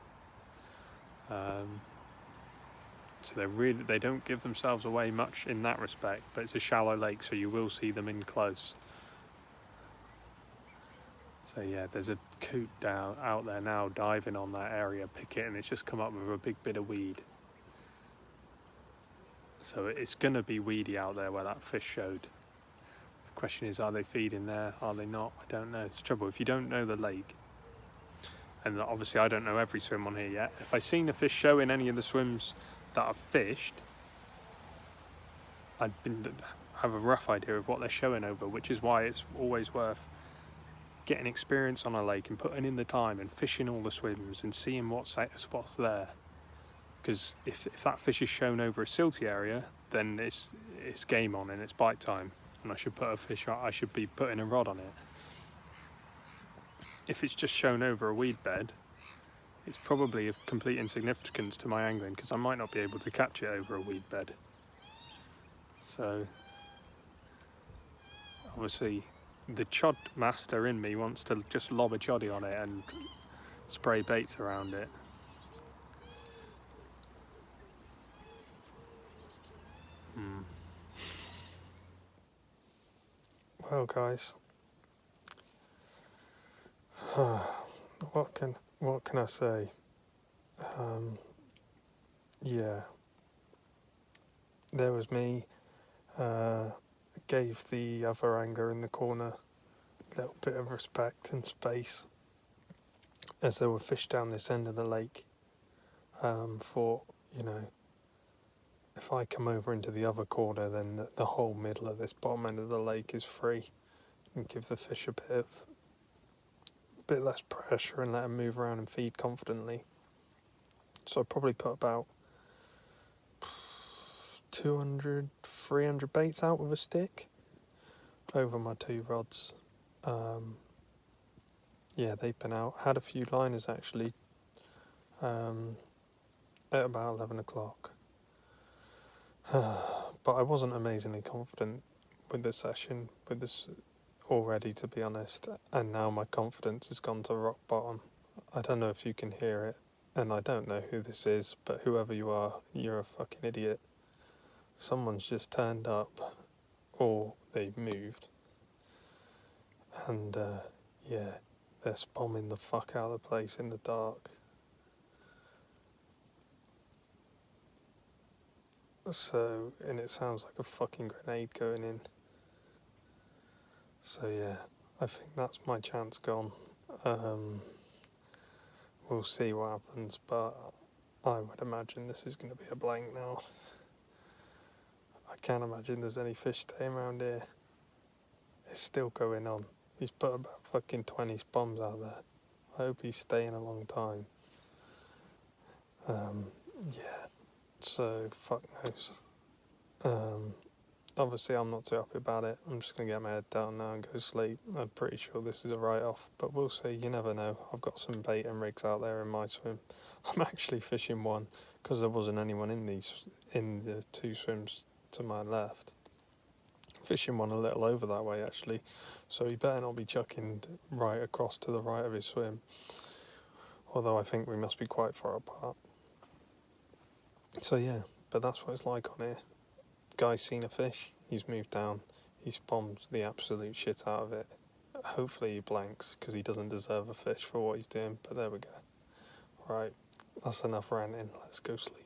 So they don't give themselves away much in that respect, but it's a shallow lake, so you will see them in close. So yeah, there's a coot out there now diving on that area, picket, and it's just come up with a big bit of weed. So it's going to be weedy out there where that fish showed. The question is, are they feeding there? Are they not? I don't know. It's the trouble. If you don't know the lake, and obviously I don't know every swim on here yet, if I've seen a fish show in any of the swims that I've fished, I'd have a rough idea of what they're showing over, which is why it's always worth getting experience on a lake and putting in the time and fishing all the swims and seeing what spots there. Because if that fish is shown over a silty area, then it's game on and it's bite time, and I should be putting a rod on it. If it's just shown over a weed bed, it's probably of complete insignificance to my angling, because I might not be able to catch it over a weed bed. So obviously the chod master in me wants to just lob a choddy on it and spray baits around it. Well, guys, what can I say? yeah, there was me. Gave the other angler in the corner a little bit of respect and space as there were fish down this end of the lake. Thought, you know, if I come over into the other corner, then the whole middle of this bottom end of the lake is free, and give the fish a bit less pressure and let them move around and feed confidently. So I probably put about 200, 300 baits out with a stick over my 2 rods. Yeah, they've been out. Had a few liners actually at about 11 o'clock. But I wasn't amazingly confident with the session, with this already, to be honest. And now my confidence has gone to rock bottom. I don't know if you can hear it, and I don't know who this is, but whoever you are, you're a fucking idiot. Someone's just turned up, or they've moved, and yeah, they're spombing the fuck out of the place in the dark. So, and it sounds like a fucking grenade going in. So yeah, I think that's my chance gone. We'll see what happens, but I would imagine this is going to be a blank now. I can't imagine there's any fish staying around here. It's still going on. He's put about fucking 20 spombs out there. I hope he's staying a long time. Yeah, so fuck knows. Obviously I'm not too happy about it. I'm just going to get my head down now and go to sleep. I'm pretty sure this is a write-off, but we'll see. You never know. I've got some bait and rigs out there in my swim. I'm actually fishing one because there wasn't anyone in the 2 swims to my left. Fishing one a little over that way actually, so he better not be chucking right across to the right of his swim, although I think we must be quite far apart. So yeah, but that's what it's like on here. Guy's seen a fish, he's moved down, he spombs the absolute shit out of it. Hopefully he blanks, because he doesn't deserve a fish for what he's doing, but there we go. Right, that's enough ranting, let's go sleep.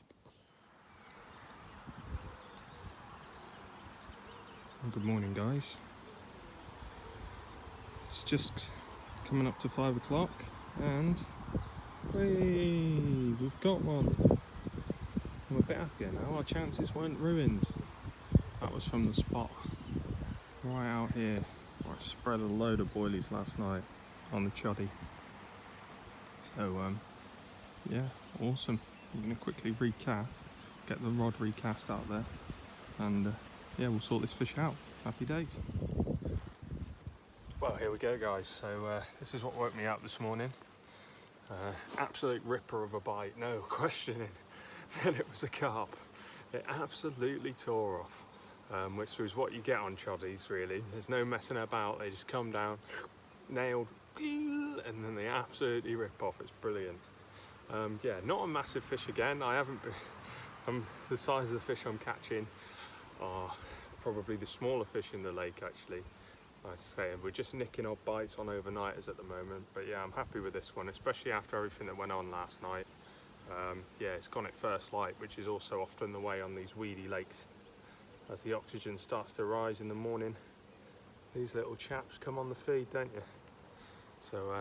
Good morning, guys. It's just coming up to 5 o'clock, and we've got one. I'm a bit happier now. Our chances weren't ruined. That was from the spot right out here where I spread a load of boilies last night on the Choddy. So yeah, awesome. I'm going to quickly recast, get the rod recast out there, and yeah, we'll sort this fish out. Happy days. Well, here we go, guys. So this is what woke me up this morning. Absolute ripper of a bite, no questioning. And it was a carp. It absolutely tore off, which was what you get on choddies, really. There's no messing about. They just come down, nailed, and then they absolutely rip off. It's brilliant. Yeah, not a massive fish again. I haven't been. The size of the fish I'm catching are probably the smaller fish in the lake, actually. I say we're just nicking odd bites on overnighters at the moment, but yeah, I'm happy with this one, especially after everything that went on last night. Yeah, it's gone at first light, which is also often the way on these weedy lakes. As the oxygen starts to rise in the morning, these little chaps come on the feed, don't you? So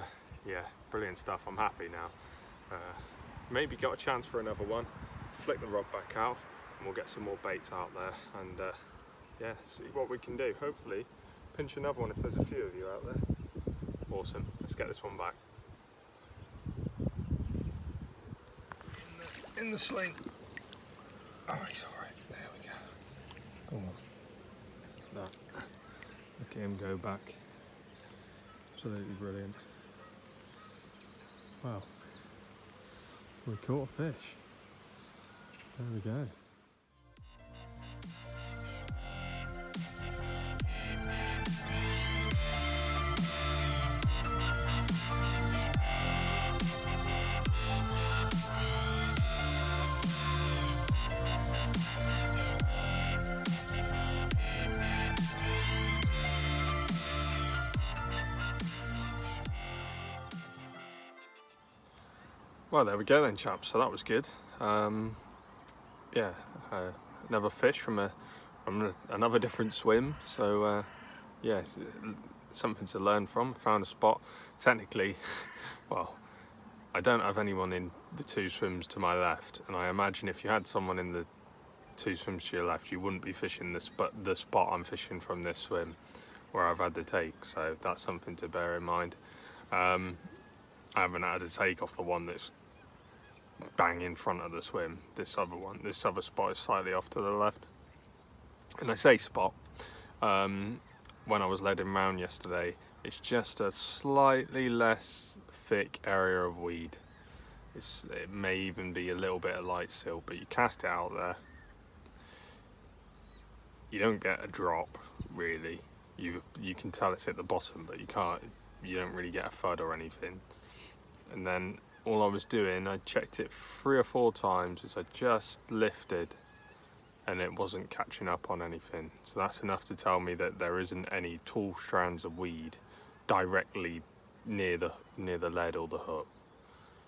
yeah, brilliant stuff. I'm happy now. Maybe got a chance for another one. Flick the rod back out and we'll get some more baits out there, and yeah, see what we can do. Hopefully pinch another one if there's a few of you out there. Awesome, let's get this one back. In the sling. Oh, he's alright. There we go. Come on. That. Look at him go back. Absolutely brilliant. Wow. We caught a fish. There we go. Well, there we go then, chaps. So that was good. Yeah, another fish from another different swim. So yeah, it's something to learn from. Found a spot. Technically, well, I don't have anyone in the two swims to my left, and I imagine if you had someone in the two swims to your left, you wouldn't be fishing the spot I'm fishing from this swim, where I've had the take. So that's something to bear in mind. I haven't had a take off the one that's bang in front of the swim. This other spot is slightly off to the left. And I say spot, when I was led him round yesterday, it's just a slightly less thick area of weed. It may even be a little bit of light silt, but you cast it out there, you don't get a drop really. You can tell it's at the bottom, but you don't really get a thud or anything. And then all I was doing, I checked it 3 or 4 times as I just lifted, and it wasn't catching up on anything. So that's enough to tell me that there isn't any tall strands of weed directly near the lead or the hook.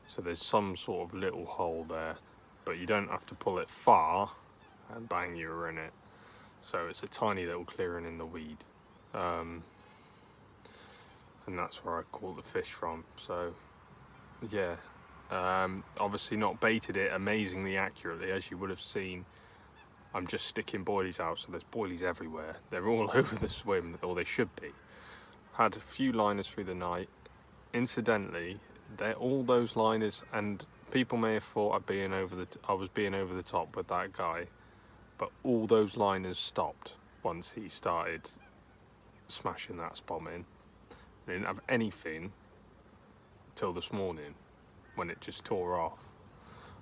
So there's some sort of little hole there, but you don't have to pull it far and bang, you're in it. So it's a tiny little clearing in the weed, and that's where I caught the fish from. So yeah, obviously not baited it amazingly accurately, as you would have seen. I'm just sticking boilies out, so there's boilies everywhere. They're all over the swim, or they should be. Had a few liners through the night. Incidentally, they're all those liners, and people may have thought I was being over the top with that guy, but all those liners stopped once he started smashing that spombing. I didn't have anything till this morning when it just tore off,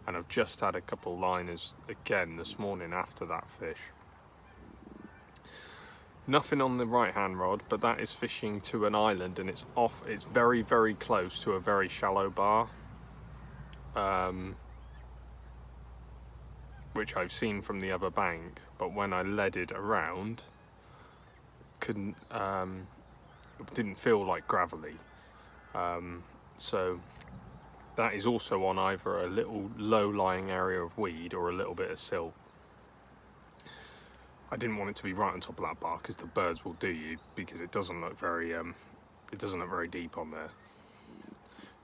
and I've just had a couple liners again this morning after that fish. Nothing on the right hand rod, but that is fishing to an island, and it's very, very close to a very shallow bar, which I've seen from the other bank, but when I led it around, didn't feel like gravelly. So that is also on either a little low-lying area of weed or a little bit of silt. I didn't want it to be right on top of that bar because the birds will do you, because it doesn't look very deep on there.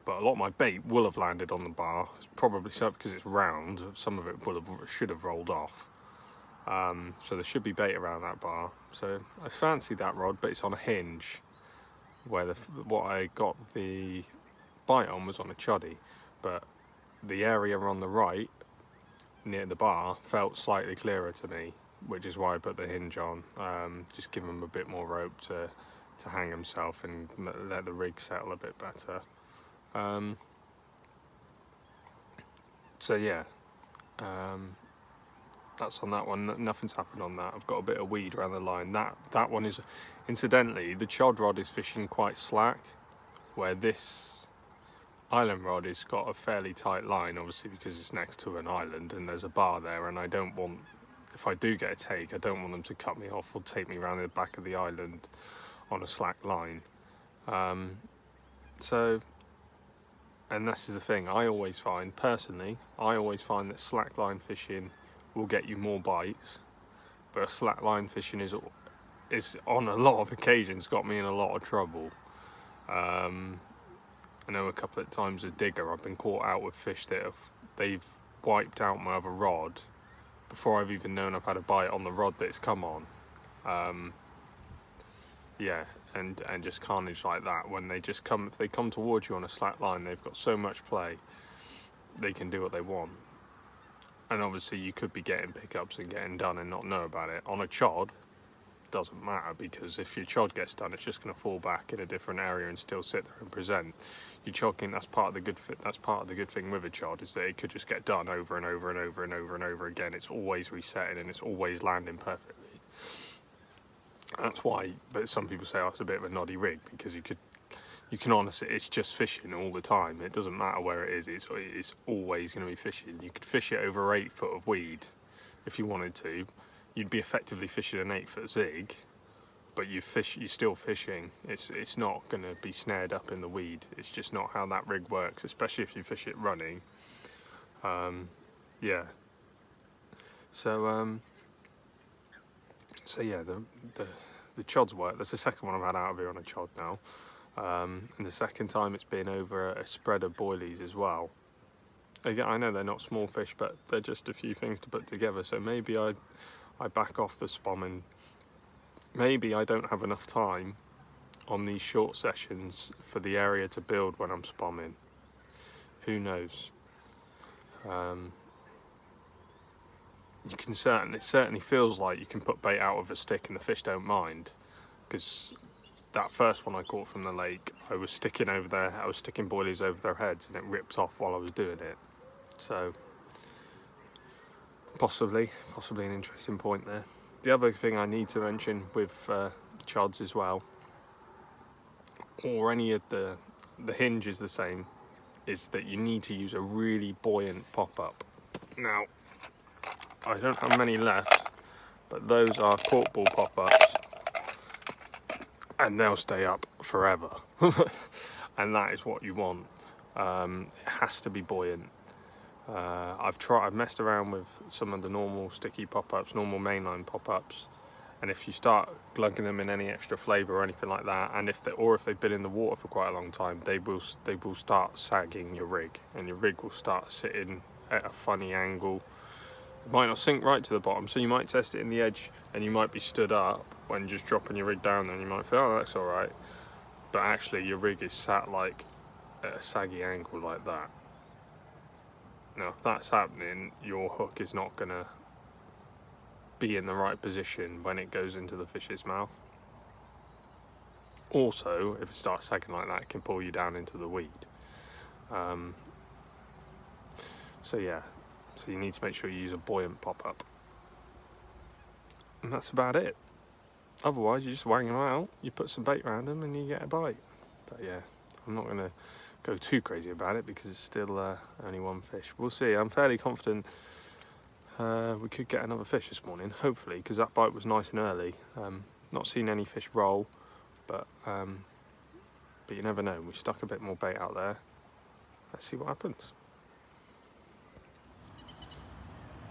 But a lot of my bait will have landed on the bar. It's probably so because it's round. Some of it should have rolled off. So there should be bait around that bar. So I fancy that rod, but it's on a hinge, where what I got the bite on was on a choddy, but the area on the right near the bar felt slightly clearer to me, which is why I put the hinge on. Just give him a bit more rope to hang himself and let the rig settle a bit better. So yeah, that's on that one. Nothing's happened on that. I've got a bit of weed around the line. That one is, incidentally, the chod rod is fishing quite slack, where this island rod has got a fairly tight line, obviously because it's next to an island and there's a bar there, and I don't want, if I do get a take, I don't want them to cut me off or take me around the back of the island on a slack line. And this is the thing, I always find that slack line fishing will get you more bites, but slack line fishing is on a lot of occasions got me in a lot of trouble. I know a couple of times a digger, I've been caught out with fish that they've wiped out my other rod before I've even known I've had a bite on the rod that's come on. And just carnage like that. When if they come towards you on a slack line, they've got so much play, they can do what they want. And obviously you could be getting pickups and getting done and not know about it. On a chod, doesn't matter, because if your chod gets done, it's just going to fall back in a different area and still sit there and present. Your chogging, that's part of the good thing with a chod, is that it could just get done over and over and over and over and over again. It's always resetting and it's always landing perfectly. That's why, but some people say, oh, it's a bit of a noddy rig, because you can honestly, it's just fishing all the time. It doesn't matter where it is, it's always going to be fishing. You could fish it over 8 foot of weed if you wanted to. You'd be effectively fishing an 8 foot zig, but you're still fishing. It's not going to be snared up in the weed. It's just not how that rig works, especially if you fish it running. Yeah. So yeah, the Chod's work. That's the second one I've had out of here on a Chod now, and the second time it's been over a spread of boilies as well. Again, I know they're not small fish, but they're just a few things to put together. So maybe I back off the spomming. Maybe I don't have enough time on these short sessions for the area to build when I'm spomming. Who knows? You can it certainly feels like you can put bait out with a stick and the fish don't mind, because that first one I caught from the lake, I was sticking boilies over their heads and it ripped off while I was doing it. So possibly an interesting point there. The other thing I need to mention with Chods as well, or any of the hinge is the same, is that you need to use a really buoyant pop-up. Now, I don't have many left, but those are corkball pop-ups, and they'll stay up forever. And that is what you want. It has to be buoyant. I've messed around with some of the normal sticky pop-ups, normal mainline pop-ups, and if you start glugging them in any extra flavour or anything like that, and if they've been in the water for quite a long time, they will start sagging your rig, and your rig will start sitting at a funny angle. It might not sink right to the bottom, so you might test it in the edge, and you might be stood up when just dropping your rig down there, and you might feel, oh, that's all right, but actually your rig is sat like at a saggy angle like that. Now, if that's happening, your hook is not going to be in the right position when it goes into the fish's mouth. Also, if it starts sagging like that, it can pull you down into the weed. So yeah, so you need to make sure you use a buoyant pop-up. And that's about it. Otherwise, you just wang them out, you put some bait around them, and you get a bite. But yeah, I'm not going to go too crazy about it because it's still only one fish. We'll see. I'm fairly confident we could get another fish this morning, hopefully, because that bite was nice and early. Not seen any fish roll, but you never know. We stuck a bit more bait out there. Let's see what happens.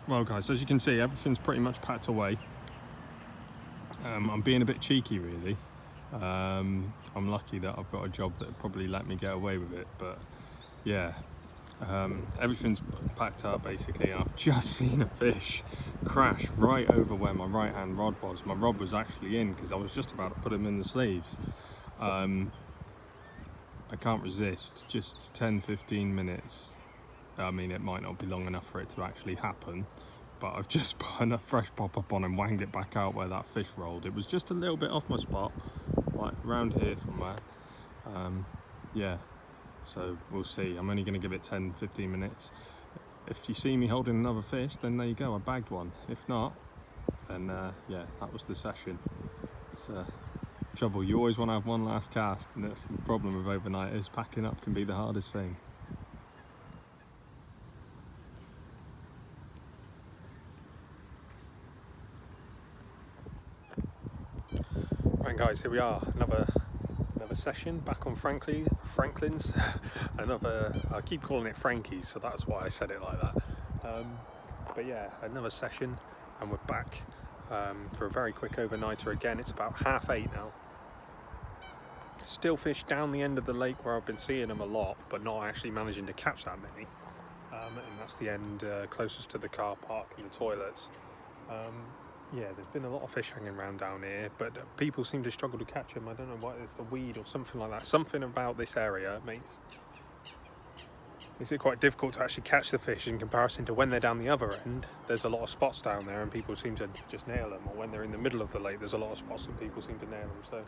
Well guys, as you can see, everything's pretty much packed away. I'm being a bit cheeky really. I'm lucky that I've got a job that probably let me get away with it, but yeah, everything's packed up basically. I've just seen a fish crash right over where my right hand rod was. My rod was actually in because I was just about to put him in the sleeves. I can't resist, just 10-15 minutes. I mean, it might not be long enough for it to actually happen, but I've just put enough fresh pop-up on and wanged it back out where that fish rolled. It was just a little bit off my spot, like around here somewhere. Yeah, so we'll see. I'm only going to give it 10-15 minutes. If you see me holding another fish, then there you go, I bagged one. If not, then yeah, that was the session. It's trouble, you always want to have one last cast, and that's the problem with overnighters. Packing up can be the hardest thing. Right guys, here we are, another session back on Franklin's. I keep calling it Frankie's, so that's why I said it like that. But yeah, another session, and we're back for a very quick overnighter again. It's about 8:30 now. Still fish down the end of the lake where I've been seeing them a lot, but not actually managing to catch that many. And that's the end closest to the car park and the toilets. Yeah, there's been a lot of fish hanging around down here, but people seem to struggle to catch them. I don't know why, it's the weed or something like that. Something about this area makes it quite difficult to actually catch the fish in comparison to when they're down the other end. There's a lot of spots down there and people seem to just nail them, or when they're in the middle of the lake there's a lot of spots and people seem to nail them. So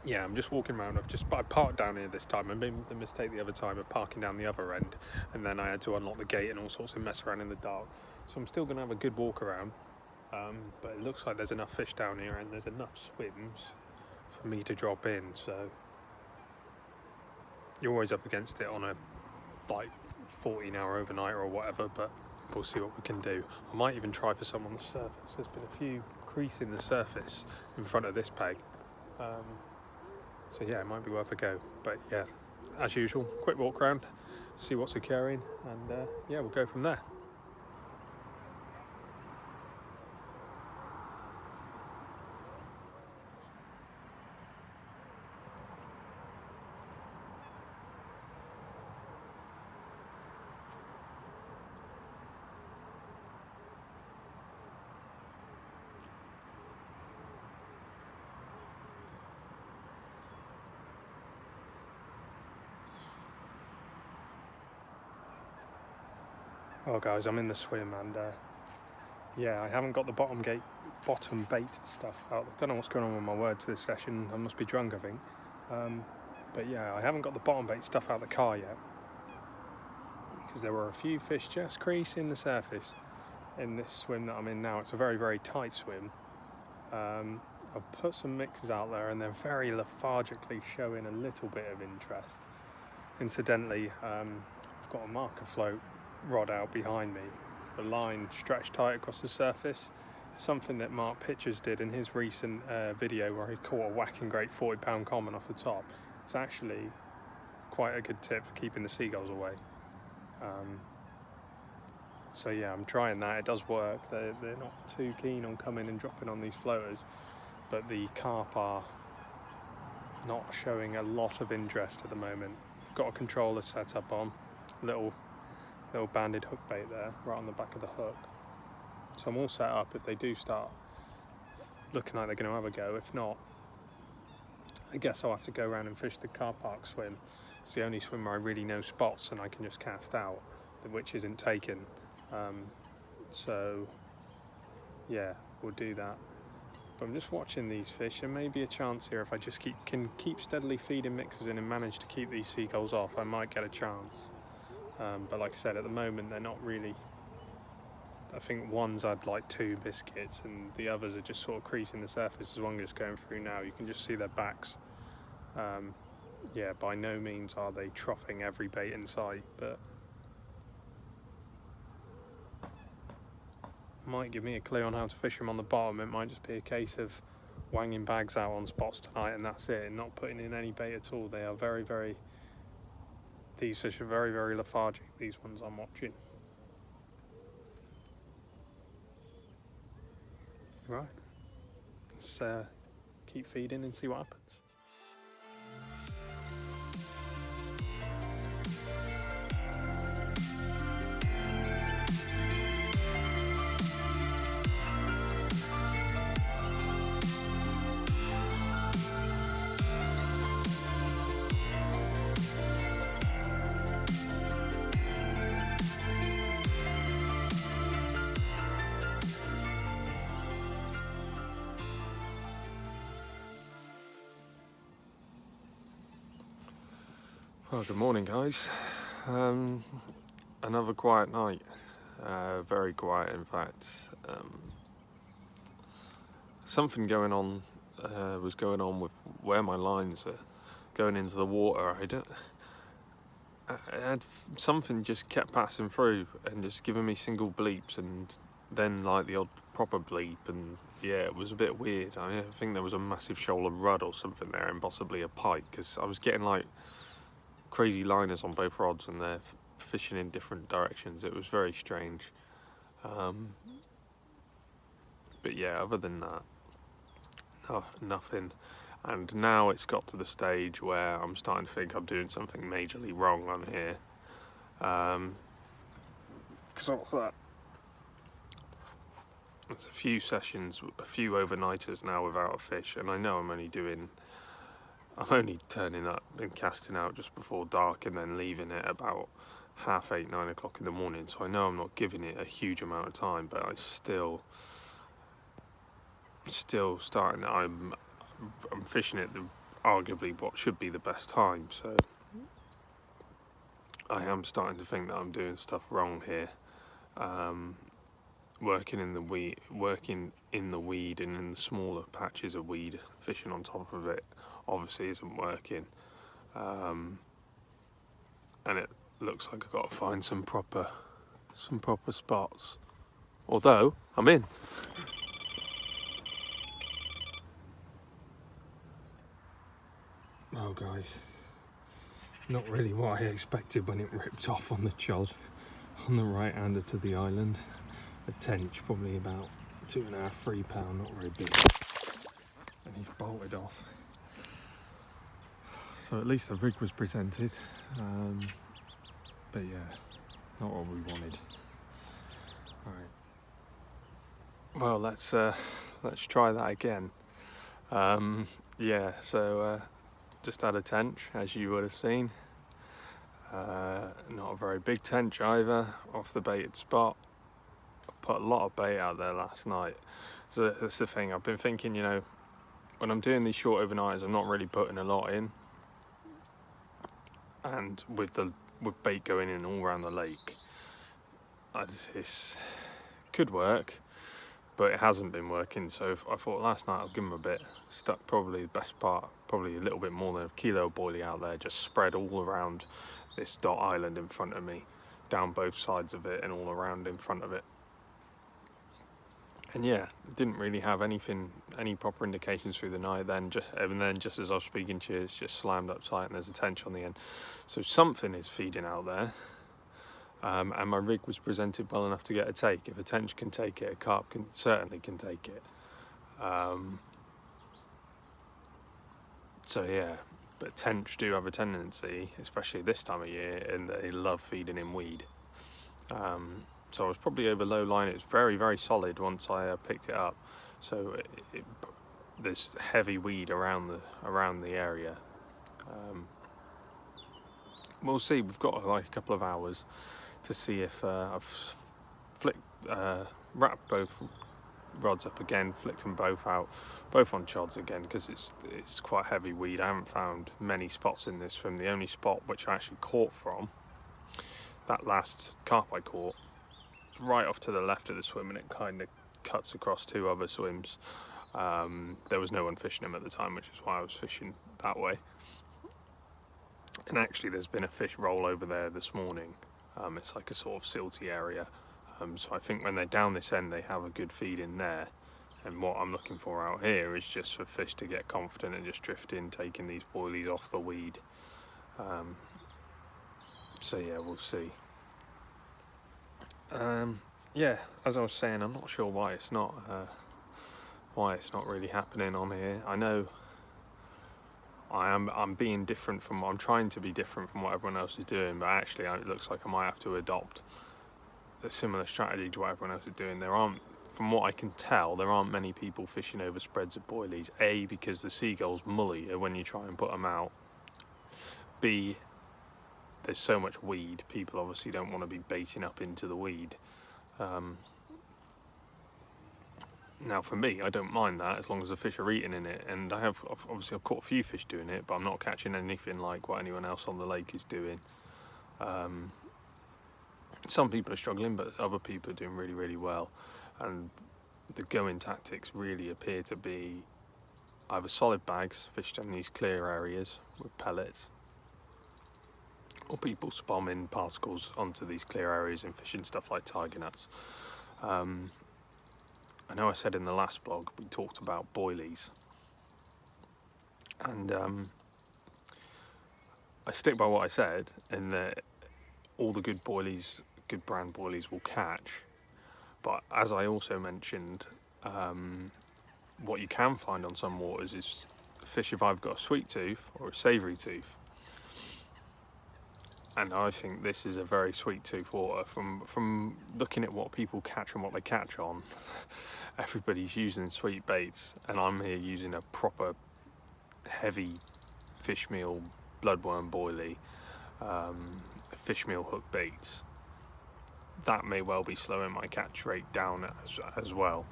yeah, I'm just walking around. I parked down here this time. I made the mistake the other time of parking down the other end, and then I had to unlock the gate and all sorts of mess around in the dark. So I'm still going to have a good walk around, but it looks like there's enough fish down here and there's enough swims for me to drop in. So you're always up against it on a 14-hour overnight or whatever, but we'll see what we can do. I might even try for some on the surface. There's been a few crease in the surface in front of this peg. So yeah, it might be worth a go. But yeah, as usual, quick walk around, see what's occurring, and yeah, we'll go from there. Well guys, I'm in the swim, and yeah, I haven't got the bottom bait stuff out. I don't know what's going on with my words this session. I must be drunk, I think. But yeah, I haven't got the bottom bait stuff out of the car yet, because there were a few fish just creasing the surface in this swim that I'm in now. It's a very, very tight swim. I've put some mixes out there, and they're very lethargically showing a little bit of interest. Incidentally, I've got a marker float rod out behind me, the line stretched tight across the surface, something that Mark Pitchers did in his recent video where he caught a whacking great 40-pound common off the top. It's actually quite a good tip for keeping the seagulls away. So yeah, I'm trying that. It does work. They're not too keen on coming and dropping on these floaters, but the carp are not showing a lot of interest at the moment. I've got a controller set up on, little banded hook bait there, right on the back of the hook. So I'm all set up if they do start looking like they're going to have a go. If not, I guess I'll have to go around and fish the car park swim. It's the only swim where I really know spots and I can just cast out, which isn't taken. So yeah, we'll do that. But I'm just watching these fish, and maybe a chance here if I just can keep steadily feeding mixers in and manage to keep these seagulls off, I might get a chance. But like I said, at the moment they're not really. I think one's had like 2 biscuits, and the others are just sort of creasing the surface as one is going through now. You can just see their backs. Yeah, by no means are they troughing every bait in sight, but might give me a clue on how to fish them on the bottom. It might just be a case of wanging bags out on spots tonight, and that's it, and not putting in any bait at all. They are very, very. These fish are very, very lethargic, these ones I'm watching. Right, let's keep feeding and see what happens. Well, good morning guys. Another quiet night, very quiet in fact. Something was going on with where my lines are going into the water. I had something just kept passing through and just giving me single bleeps, and then like the odd proper bleep, and yeah, it was a bit weird. I think there was a massive shoal of rudd or something there, and possibly a pike, because I was getting like crazy liners on both rods and they're fishing in different directions. It was very strange. But yeah, other than that, no, nothing. And now it's got to the stage where I'm starting to think I'm doing something majorly wrong on here. Because what's that? There's a few sessions, a few overnighters now without a fish, and I know I'm only turning up and casting out just before dark and then leaving it about 8:30, 9 o'clock in the morning. So I know I'm not giving it a huge amount of time, but I still starting. I'm fishing at arguably what should be the best time. So I am starting to think that I'm doing stuff wrong here. Working in the weed and in the smaller patches of weed, fishing on top of it obviously isn't working, and it looks like I've got to find some proper spots, although I'm in. Well guys, not really what I expected when it ripped off on the Chod, on the right hander to the island. A Tench, probably about 2.5, 3 pound, not very big. And he's bolted off. So at least the rig was presented. But yeah, not what we wanted. Alright. Well, let's try that again. Just had a Tench, as you would have seen. Not a very big Tench either, off the baited spot. I put a lot of bait out there last night. So that's the thing, I've been thinking, you know, when I'm doing these short overnighters, I'm not really putting a lot in. And with bait going in all around the lake, this could work, but it hasn't been working. So I thought last night I'll give them a bit. Stuck probably the best part, probably a little bit more than a kilo of boilie out there, just spread all around this dot island in front of me, down both sides of it and all around in front of it. And yeah, didn't really have any proper indications through the night. Then just as I was speaking to you, it's just slammed up tight and there's a Tench on the end. So something is feeding out there. And my rig was presented well enough to get a take. If a Tench can take it, a Carp certainly can take it. So yeah, but Tench do have a tendency, especially this time of year, and they love feeding in weed. So I was probably over low line. It was very, very solid once I picked it up. So there's heavy weed around the area. We'll see. We've got like a couple of hours to see if I've wrapped both rods up again, flicked them both out, both on Chods again, because it's quite heavy weed. I haven't found many spots in this swim. The only spot which I actually caught from, that last Carp I caught, right off to the left of the swim, and it kind of cuts across 2 other swims. There was no one fishing them at the time, which is why I was fishing that way. And actually there's been a fish roll over there this morning. It's like a sort of silty area, so I think when they're down this end they have a good feed in there. And what I'm looking for out here is just for fish to get confident and just drift in, taking these boilies off the weed. So yeah, we'll see. Yeah, as I was saying, I'm not sure why it's not really happening on here. I know I'm being different from, I'm trying to be different from what everyone else is doing, but actually it looks like I might have to adopt a similar strategy to what everyone else is doing. From what I can tell, there aren't many people fishing over spreads of boilies. A, because the seagulls mully when you try and put them out. B, there's so much weed, people obviously don't want to be baiting up into the weed. Now for me, I don't mind that as long as the fish are eating in it, and I've caught a few fish doing it, but I'm not catching anything like what anyone else on the lake is doing. Some people are struggling, but other people are doing really, really well, and the going tactics really appear to be either solid bags fished in these clear areas with pellets, or people spombing particles onto these clear areas and fishing stuff like tiger nuts. I know I said in the last blog we talked about boilies, and I stick by what I said in that all the good boilies, good brand boilies will catch, but as I also mentioned, what you can find on some waters is fish have either got a sweet tooth or a savoury tooth. And I think this is a very sweet tooth water. From looking at what people catch and what they catch on, everybody's using sweet baits, and I'm here using a proper heavy fish meal bloodworm boilie, fish meal hook baits. That may well be slowing my catch rate down as well.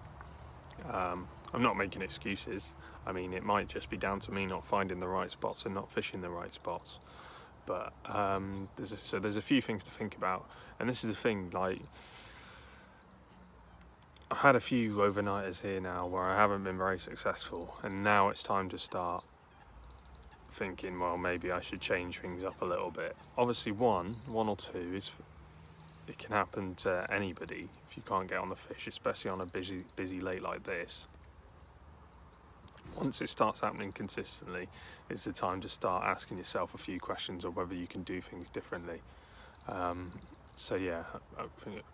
I'm not making excuses. I mean, it might just be down to me not finding the right spots and not fishing the right spots. But there's a few things to think about, and this is the thing. Like, I've had a few overnighters here now where I haven't been very successful, and now it's time to start thinking, well, maybe I should change things up a little bit. Obviously, one or two it can happen to anybody if you can't get on the fish, especially on a busy lake like this. once it starts happening consistently, it's the time to start asking yourself a few questions of whether you can do things differently. So yeah, I'm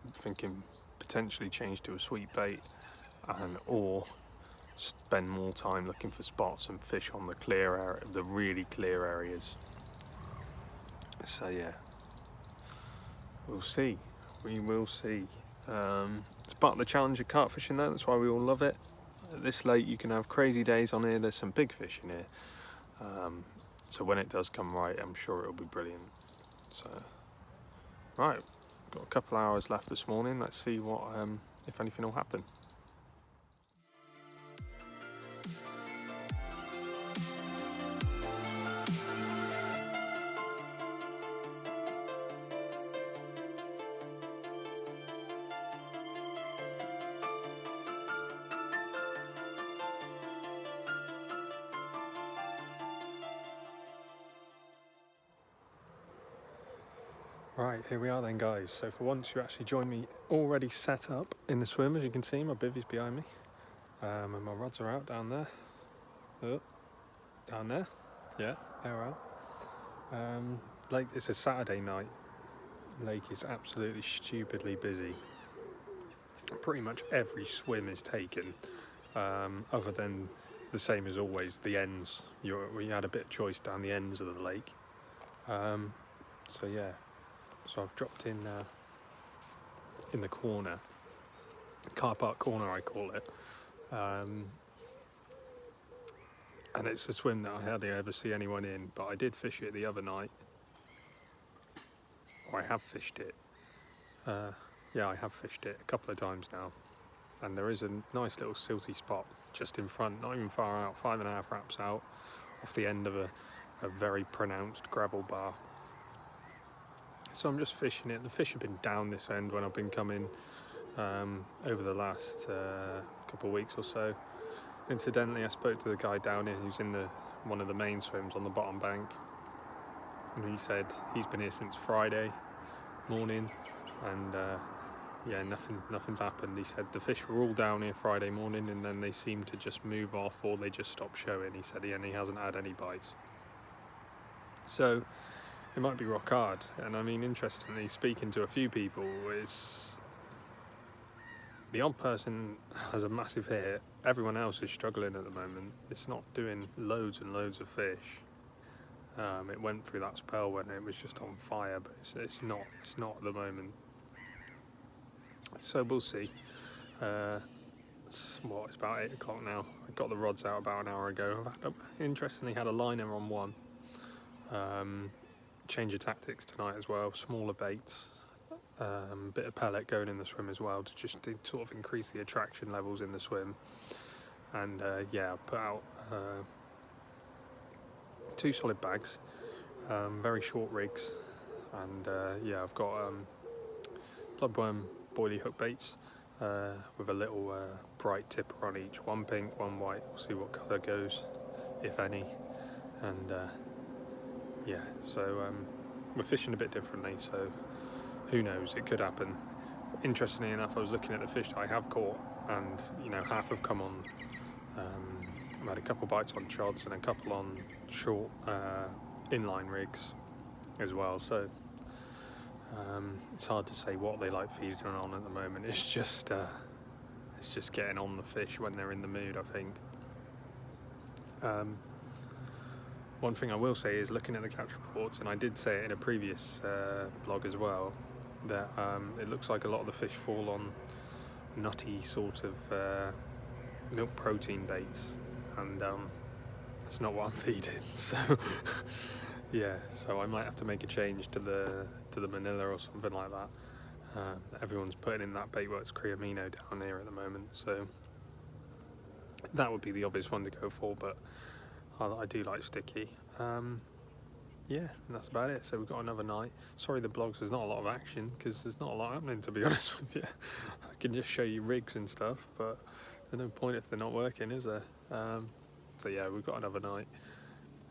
thinking potentially change to a sweet bait, or spend more time looking for spots and fish on the clear area, the really clear areas. So yeah, we'll see. We will see. It's part of the challenge of carp fishing though, that's why we all love it. This late you can have crazy days on here, there's some big fish in here. So when it does come right, I'm sure it'll be brilliant. So, right, got a couple hours left this morning, let's see what, if anything will happen. Right, here we are then guys. So for once you actually joined me already set up in the swim. As you can see, my bivvy's behind me. And my rods are out down there. Oh, down there. Yeah, they're out. Lake, it's a Saturday night. Lake is absolutely stupidly busy. Pretty much every swim is taken, other than the same as always, the ends. We had a bit of choice down the ends of the lake. So yeah. So I've dropped in the corner, car park corner I call it, and it's a swim that I hardly ever see anyone in, but I did fish it the other night, or I have fished it, yeah I have fished it a couple of times now, and there is a nice little silty spot just in front, not even far out, 5.5 wraps out, off the end of a very pronounced gravel bar. So I'm just fishing it. The fish have been down this end when I've been coming over the last couple of weeks or so. Incidentally, I spoke to the guy down here who's in one of the main swims on the bottom bank, and he said he's been here since Friday morning, and yeah, nothing's happened. He said the fish were all down here Friday morning, and then they seemed to just move off, or they just stopped showing. He said he hasn't had any bites. So it might be rock hard, and I mean, interestingly, speaking to a few people, is the odd person has a massive hit. Everyone else is struggling at the moment. It's not doing loads and loads of fish. It went through that spell when it was just on fire, but it's not at the moment. So we'll see. It's about 8 o'clock now. I got the rods out about an hour ago. Interestingly, had a liner on one. Change of tactics tonight as well, smaller baits, bit of pellet going in the swim as well to just sort of increase the attraction levels in the swim. And yeah, I put out 2 solid bags, very short rigs, and yeah, I've got bloodworm boilie hook baits with a little bright tipper on each, one pink, one white. We'll see what colour goes, if any, and yeah, so we're fishing a bit differently, so who knows, it could happen. Interestingly enough, I was looking at the fish that I have caught, and you know, half have come on. I've had a couple bites on chods and a couple on short inline rigs as well, so it's hard to say what they like feeding on at the moment. It's just getting on the fish when they're in the mood, I think. One thing I will say is, looking at the catch reports, and I did say it in a previous blog as well, that it looks like a lot of the fish fall on nutty sort of milk protein baits, and that's not what I'm feeding. So yeah, so I might have to make a change to the Manila or something like that. Everyone's putting in that bait works creamino down here at the moment, so that would be the obvious one to go for, but I do like sticky. Yeah, and that's about it. So we've got another night. Sorry the blogs, there's not a lot of action because there's not a lot happening, to be honest with you. I can just show you rigs and stuff, but there's no point if they're not working, is there? So yeah, we've got another night,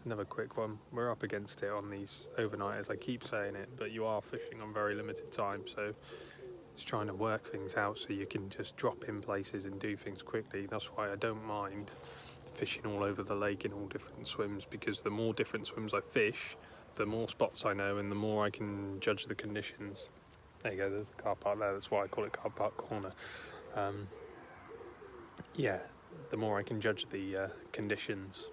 another quick one. We're up against it on these overnighters, I keep saying it, but you are fishing on very limited time, so it's trying to work things out so you can just drop in places and do things quickly. That's why I don't mind fishing all over the lake in all different swims, because the more different swims I fish, the more spots I know and the more I can judge the conditions. There you go, there's the car park there, that's why I call it Car Park Corner. Yeah, the more I can judge the conditions.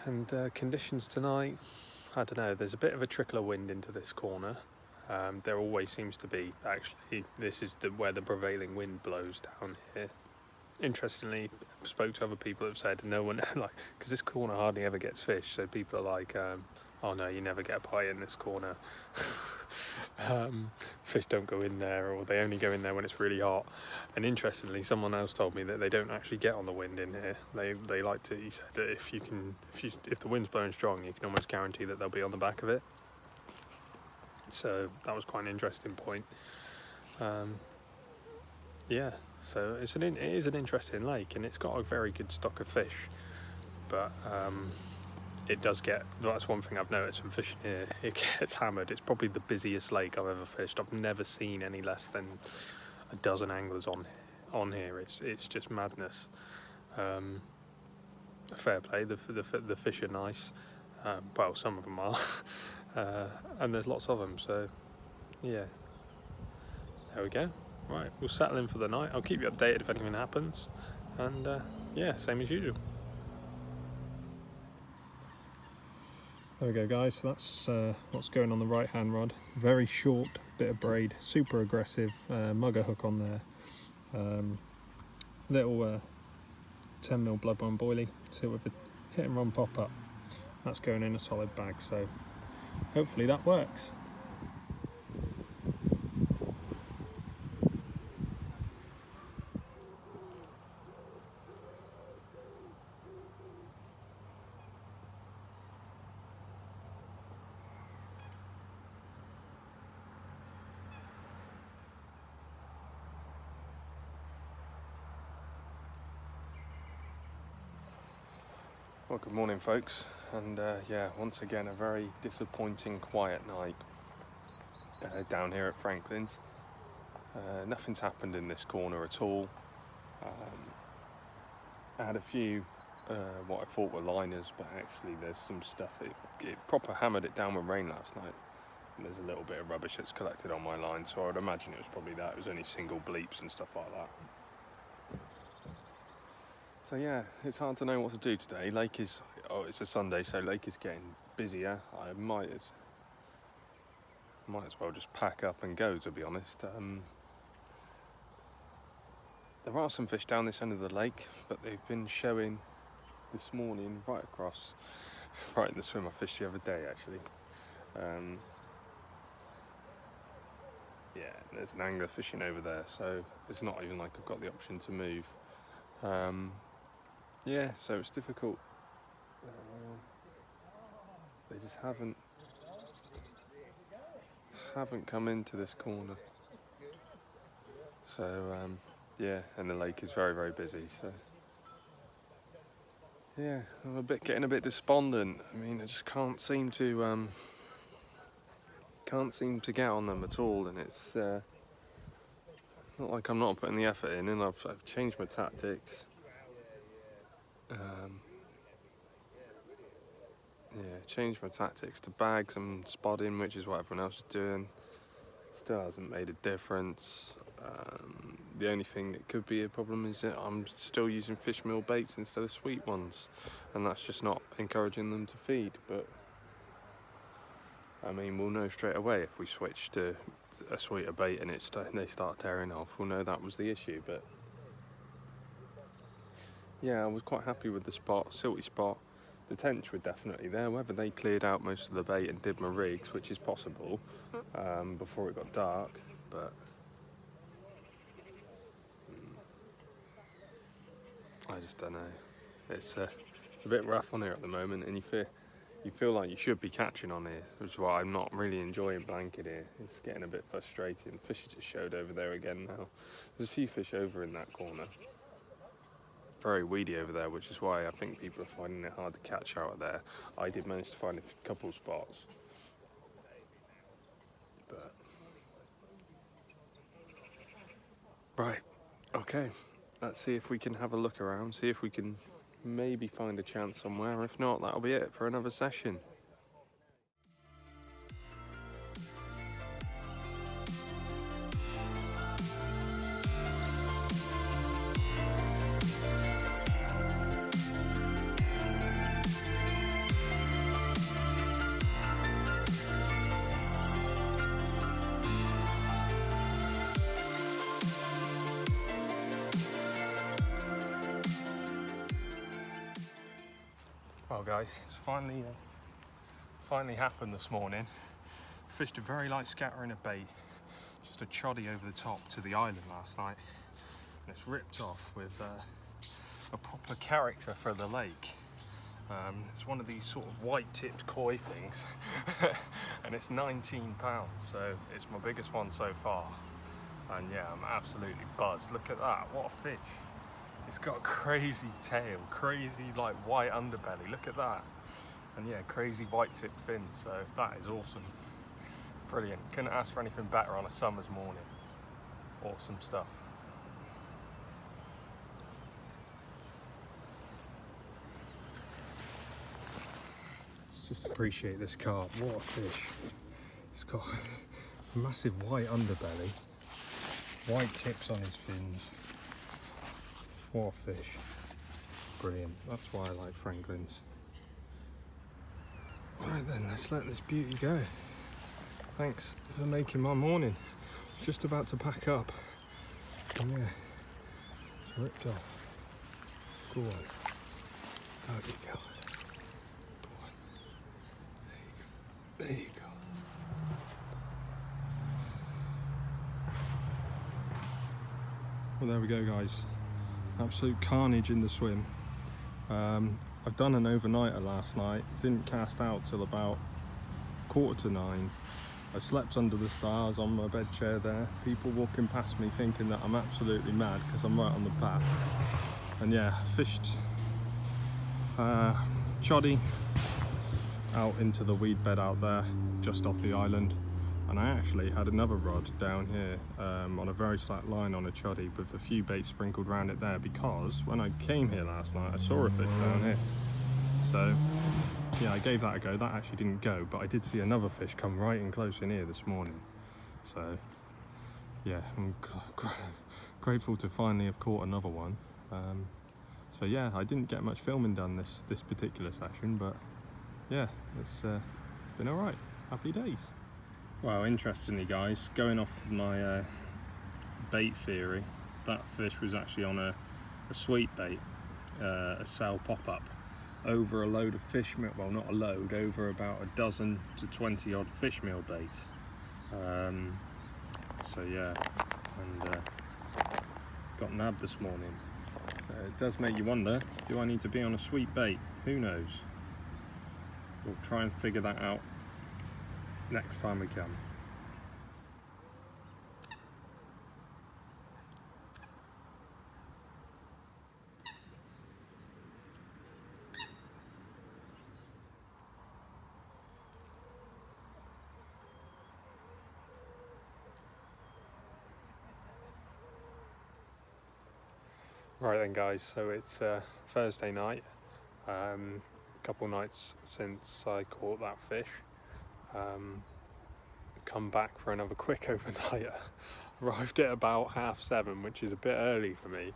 And conditions tonight, I don't know, there's a bit of a trickle of wind into this corner. There always seems to be, actually. This is where the prevailing wind blows down here. Interestingly, I spoke to other people who have said no one, like, because this corner hardly ever gets fish, so people are like, oh no, you never get a bite in this corner. Fish don't go in there, or they only go in there when it's really hot. And interestingly, someone else told me that they don't actually get on the wind in here. They like to. He said that if the wind's blowing strong, you can almost guarantee that they'll be on the back of it. So that was quite an interesting point. Yeah, so it is an interesting lake, and it's got a very good stock of fish. But it does that's one thing I've noticed from fishing here, it gets hammered. It's probably the busiest lake I've ever fished. I've never seen any less than a dozen anglers on here. It's just madness. Fair play, the fish are nice. Well, some of them are. And there's lots of them, so yeah. There we go. Right, we'll settle in for the night. I'll keep you updated if anything happens. And yeah, same as usual. There we go, guys, so that's what's going on the right hand rod. Very short bit of braid, super aggressive, mugger hook on there. Little 10mm bloodworm boilie, so with a hit and run pop up. That's going in a solid bag, so hopefully that works. Well, good morning, folks, and yeah, once again a very disappointing quiet night down here at Franklin's. Nothing's happened in this corner at all. I had a few what I thought were liners, but actually there's some stuff, it proper hammered it down with rain last night, and there's a little bit of rubbish that's collected on my line, so I would imagine it was probably that. It was only single bleeps and stuff like that. So yeah, it's hard to know what to do today. It's a Sunday, so lake is getting busier. I might as well just pack up and go, to be honest. There are some fish down this end of the lake, but they've been showing this morning right across, right in the swim I fished the other day, actually. Yeah, there's an angler fishing over there, so it's not even like I've got the option to move. Yeah, so it's difficult. They just haven't come into this corner. So yeah, and the lake is very, very busy. So yeah, I'm getting a bit despondent. I mean, I just can't seem to get on them at all, and it's not like I'm not putting the effort in, and I've changed my tactics. Yeah, changed my tactics to bags and spotting, which is what everyone else is doing. Still hasn't made a difference. The only thing that could be a problem is that I'm still using fish meal baits instead of sweet ones, and that's just not encouraging them to feed. But I mean, we'll know straight away if we switch to a sweeter bait and they start tearing off. We'll know that was the issue. But yeah, I was quite happy with the spot, silty spot. The tench were definitely there. Whether they cleared out most of the bait and did my rigs, which is possible, before it got dark, but I just don't know. It's a bit rough on here at the moment, and you feel like you should be catching on here, which is why I'm not really enjoying blanket here. It's getting a bit frustrating. Fish just showed over there again now. There's a few fish over in that corner. Very weedy over there, which is why I think people are finding it hard to catch out of there. I did manage to find a couple of spots, but right, okay. let's see if we can have a look around, see if we can maybe find a chance somewhere. If not, that'll be it for another session. Well guys, it's finally happened this morning. Fished a very light scattering of bait, just a choddy over the top to the island last night, and it's ripped off with a proper character for the lake. It's one of these sort of white-tipped koi things, and it's 19 pounds, so it's my biggest one so far. And yeah, I'm absolutely buzzed. Look at that, what a fish. It's got a crazy tail, crazy like white underbelly, look at that. And yeah, crazy white tipped fins, so that is awesome. Brilliant, couldn't ask for anything better on a summer's morning. Awesome stuff. Let's just appreciate this carp, what a fish. It's got a massive white underbelly, white tips on his fins. What a fish. Brilliant. That's why I like Franklin's. Right then, let's let this beauty go. Thanks for making my morning. Just about to pack up. And yeah, it's ripped off. Go on. Out you go. Go on. There you go. There you go. Well, there we go, guys. Absolute carnage in the swim. I've done an overnighter last night, didn't cast out till about 9:15. I slept under the stars on my bed chair there, people walking past me thinking that I'm absolutely mad because I'm right on the path. And yeah, fished choddy out into the weed bed out there just off the island. And I actually had another rod down here on a very slack line on a choddy with a few baits sprinkled around it there, because when I came here last night I saw a fish down here. So yeah, I gave that a go. That actually didn't go, but I did see another fish come right in close in here this morning. So yeah, I'm grateful to finally have caught another one. So yeah, I didn't get much filming done this particular session, but yeah, it's been alright. Happy days. Well, interestingly guys, going off my bait theory, that fish was actually on a sweet bait, a sow pop-up, over a load of fish meal, well not a load, over about a dozen to 20 odd fish meal baits. So yeah, and got nabbed this morning. So it does make you wonder, do I need to be on a sweet bait? Who knows? We'll try and figure that out next time we come. Right then guys, so it's Thursday night, a couple nights since I caught that fish. Come back for another quick overnighter. Arrived at about 7:30, which is a bit early for me,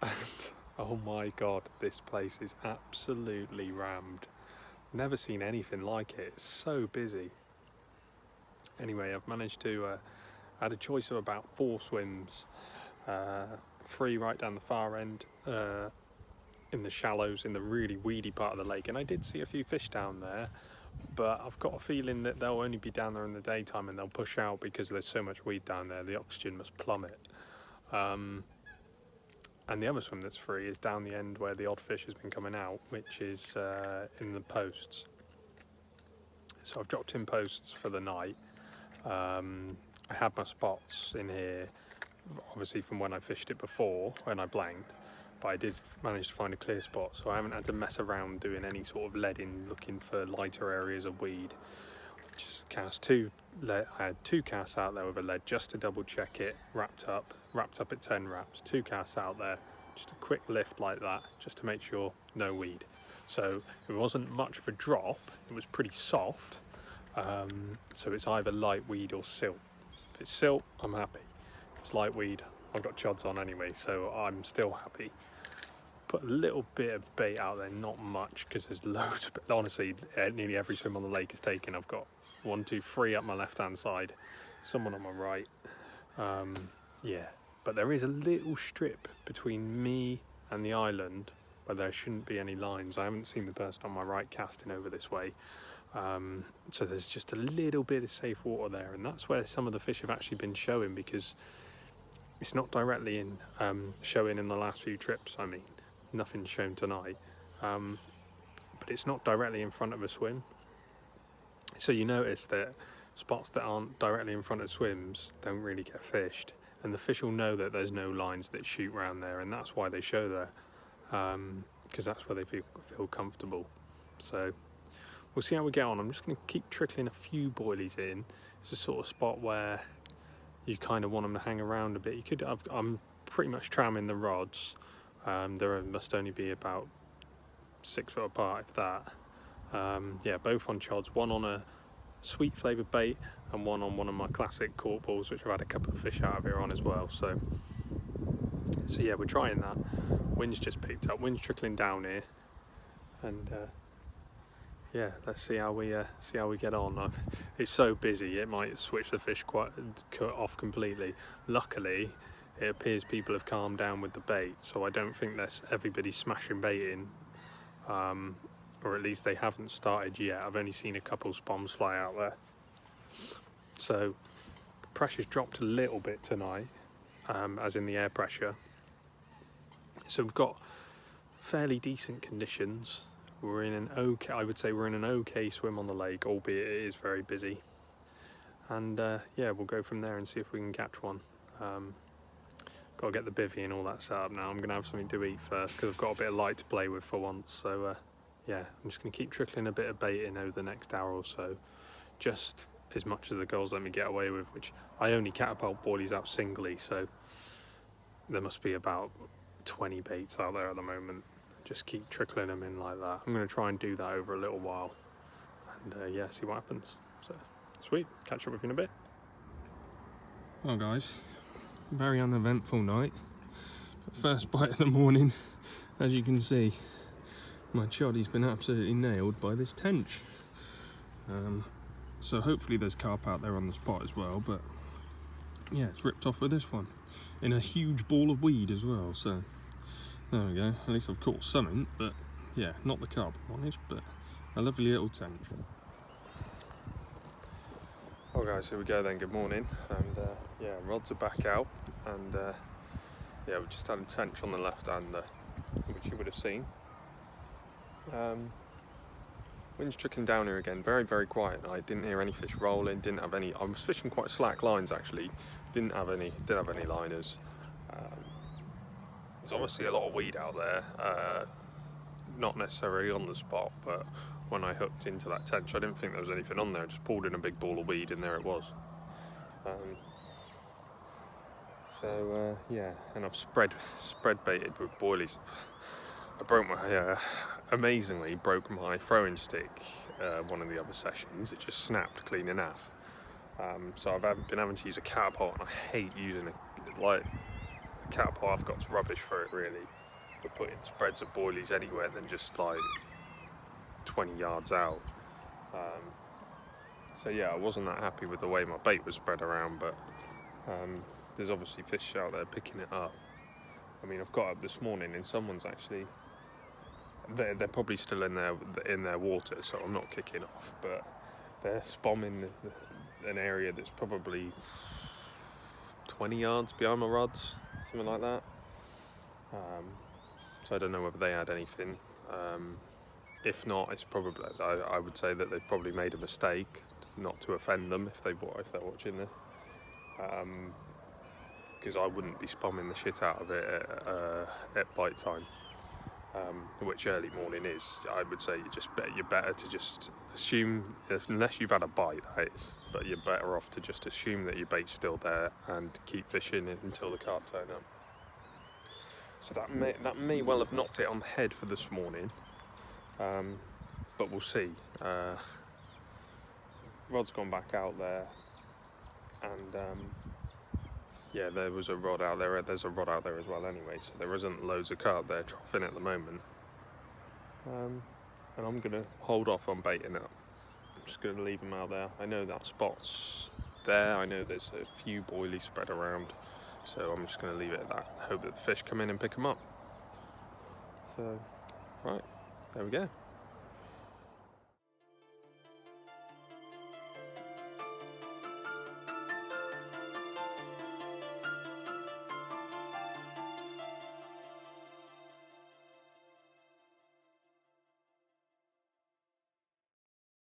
and oh my god, this place is absolutely rammed. Never seen anything like it, it's so busy. Anyway, I've managed to had a choice of about 4 swims, 3 right down the far end, in the shallows, in the really weedy part of the lake, and I did see a few fish down there, but I've got a feeling that they'll only be down there in the daytime and they'll push out because there's so much weed down there, the oxygen must plummet. And the other swim that's free is down the end where the odd fish has been coming out, which is in the posts. So I've dropped in posts for the night. I had my spots in here, obviously from when I fished it before, when I blanked, but I did manage to find a clear spot, so I haven't had to mess around doing any sort of leading, looking for lighter areas of weed. just cast two lead. I had 2 casts out there with a lead just to double check it, wrapped up at 10 wraps, 2 casts out there, just a quick lift like that, just to make sure no weed. So it wasn't much of a drop, it was pretty soft, so it's either light weed or silt. If it's silt, I'm happy. If it's light weed, I've got chods on anyway, so I'm still happy. Put a little bit of bait out there, not much, because there's loads, but honestly, nearly every swim on the lake is taken. I've got 1, 2, 3 up my left hand side, someone on my right. Yeah, but there is a little strip between me and the island where there shouldn't be any lines. I haven't seen the person on my right casting over this way, so there's just a little bit of safe water there, and that's where some of the fish have actually been showing, because it's not directly in showing in the last few trips. I mean, nothing's shown tonight, but it's not directly in front of a swim, so you notice that spots that aren't directly in front of swims don't really get fished, and the fish will know that there's no lines that shoot around there, and that's why they show there, because that's where they feel comfortable. So we'll see how we get on. I'm just going to keep trickling a few boilies in. It's a sort of spot where you kind of want them to hang around a bit. I'm pretty much tramming the rods. There must only be about 6 foot apart, if that. Yeah, both on chods, one on a sweet flavoured bait and one on one of my classic cork balls, which I've had a couple of fish out of here on as well. So yeah, we're trying that. Wind's just picked up, wind's trickling down here, and yeah, let's see how we get on. It's so busy, it might switch the fish off completely. Luckily, it appears people have calmed down with the bait, so I don't think everybody's smashing bait in, or at least they haven't started yet. I've only seen a couple spombs fly out there. So pressure's dropped a little bit tonight, as in the air pressure. So we've got fairly decent conditions. We're in I would say we're in an okay swim on the lake, albeit it is very busy. And yeah, we'll go from there and see if we can catch one. Got to get the bivvy and all that set up now. I'm going to have something to eat first, because I've got a bit of light to play with for once. So yeah, I'm just going to keep trickling a bit of bait in over the next hour or so, just as much as the girls let me get away with, which I only catapult boilies out singly, so there must be about 20 baits out there at the moment. Just keep trickling them in like that. I'm going to try and do that over a little while, and yeah, see what happens. So sweet, catch up with you in a bit. Well guys, very uneventful night. First bite of the morning, as you can see, my choddy's been absolutely nailed by this tench. So hopefully there's carp out there on the spot as well, but yeah, it's ripped off with this one in a huge ball of weed as well. So there we go, at least I've caught something, but yeah, not the carp on it, but a lovely little tench. Well guys, here we go then, good morning, and yeah, rods are back out, and yeah, we just had a tench on the left hander, which you would have seen. Wind's trickling down here again, very, very quiet. I didn't hear any fish rolling, didn't have any. I was fishing quite slack lines actually, didn't have any liners. There's obviously a lot of weed out there, not necessarily on the spot, but when I hooked into that tench, I didn't think there was anything on there. I just pulled in a big ball of weed, and there it was. So yeah, and I've spread baited with boilies. I broke my, amazingly broke my throwing stick one of the other sessions. It just snapped clean in half. So I've been having to use a catapult, and I hate using the catapult I've got's rubbish for it really. We're putting spreads of boilies anywhere than just like 20 yards out. So yeah, I wasn't that happy with the way my bait was spread around, but there's obviously fish out there picking it up. I mean, I've got up this morning and someone's actually, they're probably still in their water, so I'm not kicking off, but they're spombing an area that's probably 20 yards behind my rods, something like that. So I don't know whether they had anything. If not, it's probably, I would say that they've probably made a mistake, not to offend them if they're watching this. Because I wouldn't be spombing the shit out of it at bite time. which early morning is. I would say you're better to just assume, unless you've had a bite, that is, but you're better off to just assume that your bait's still there and keep fishing it until the carp turn up. So that may well have knocked it on the head for this morning, but we'll see. Rod's gone back out there, and yeah, there was a rod out there. There's a rod out there as well anyway, so there isn't loads of carp there troughing at the moment. And I'm going to hold off on baiting up. I'm just going to leave them out there. I know that spot's there. I know there's a few boilies spread around, so I'm just going to leave it at that. Hope that the fish come in and pick them up. So, right, there we go.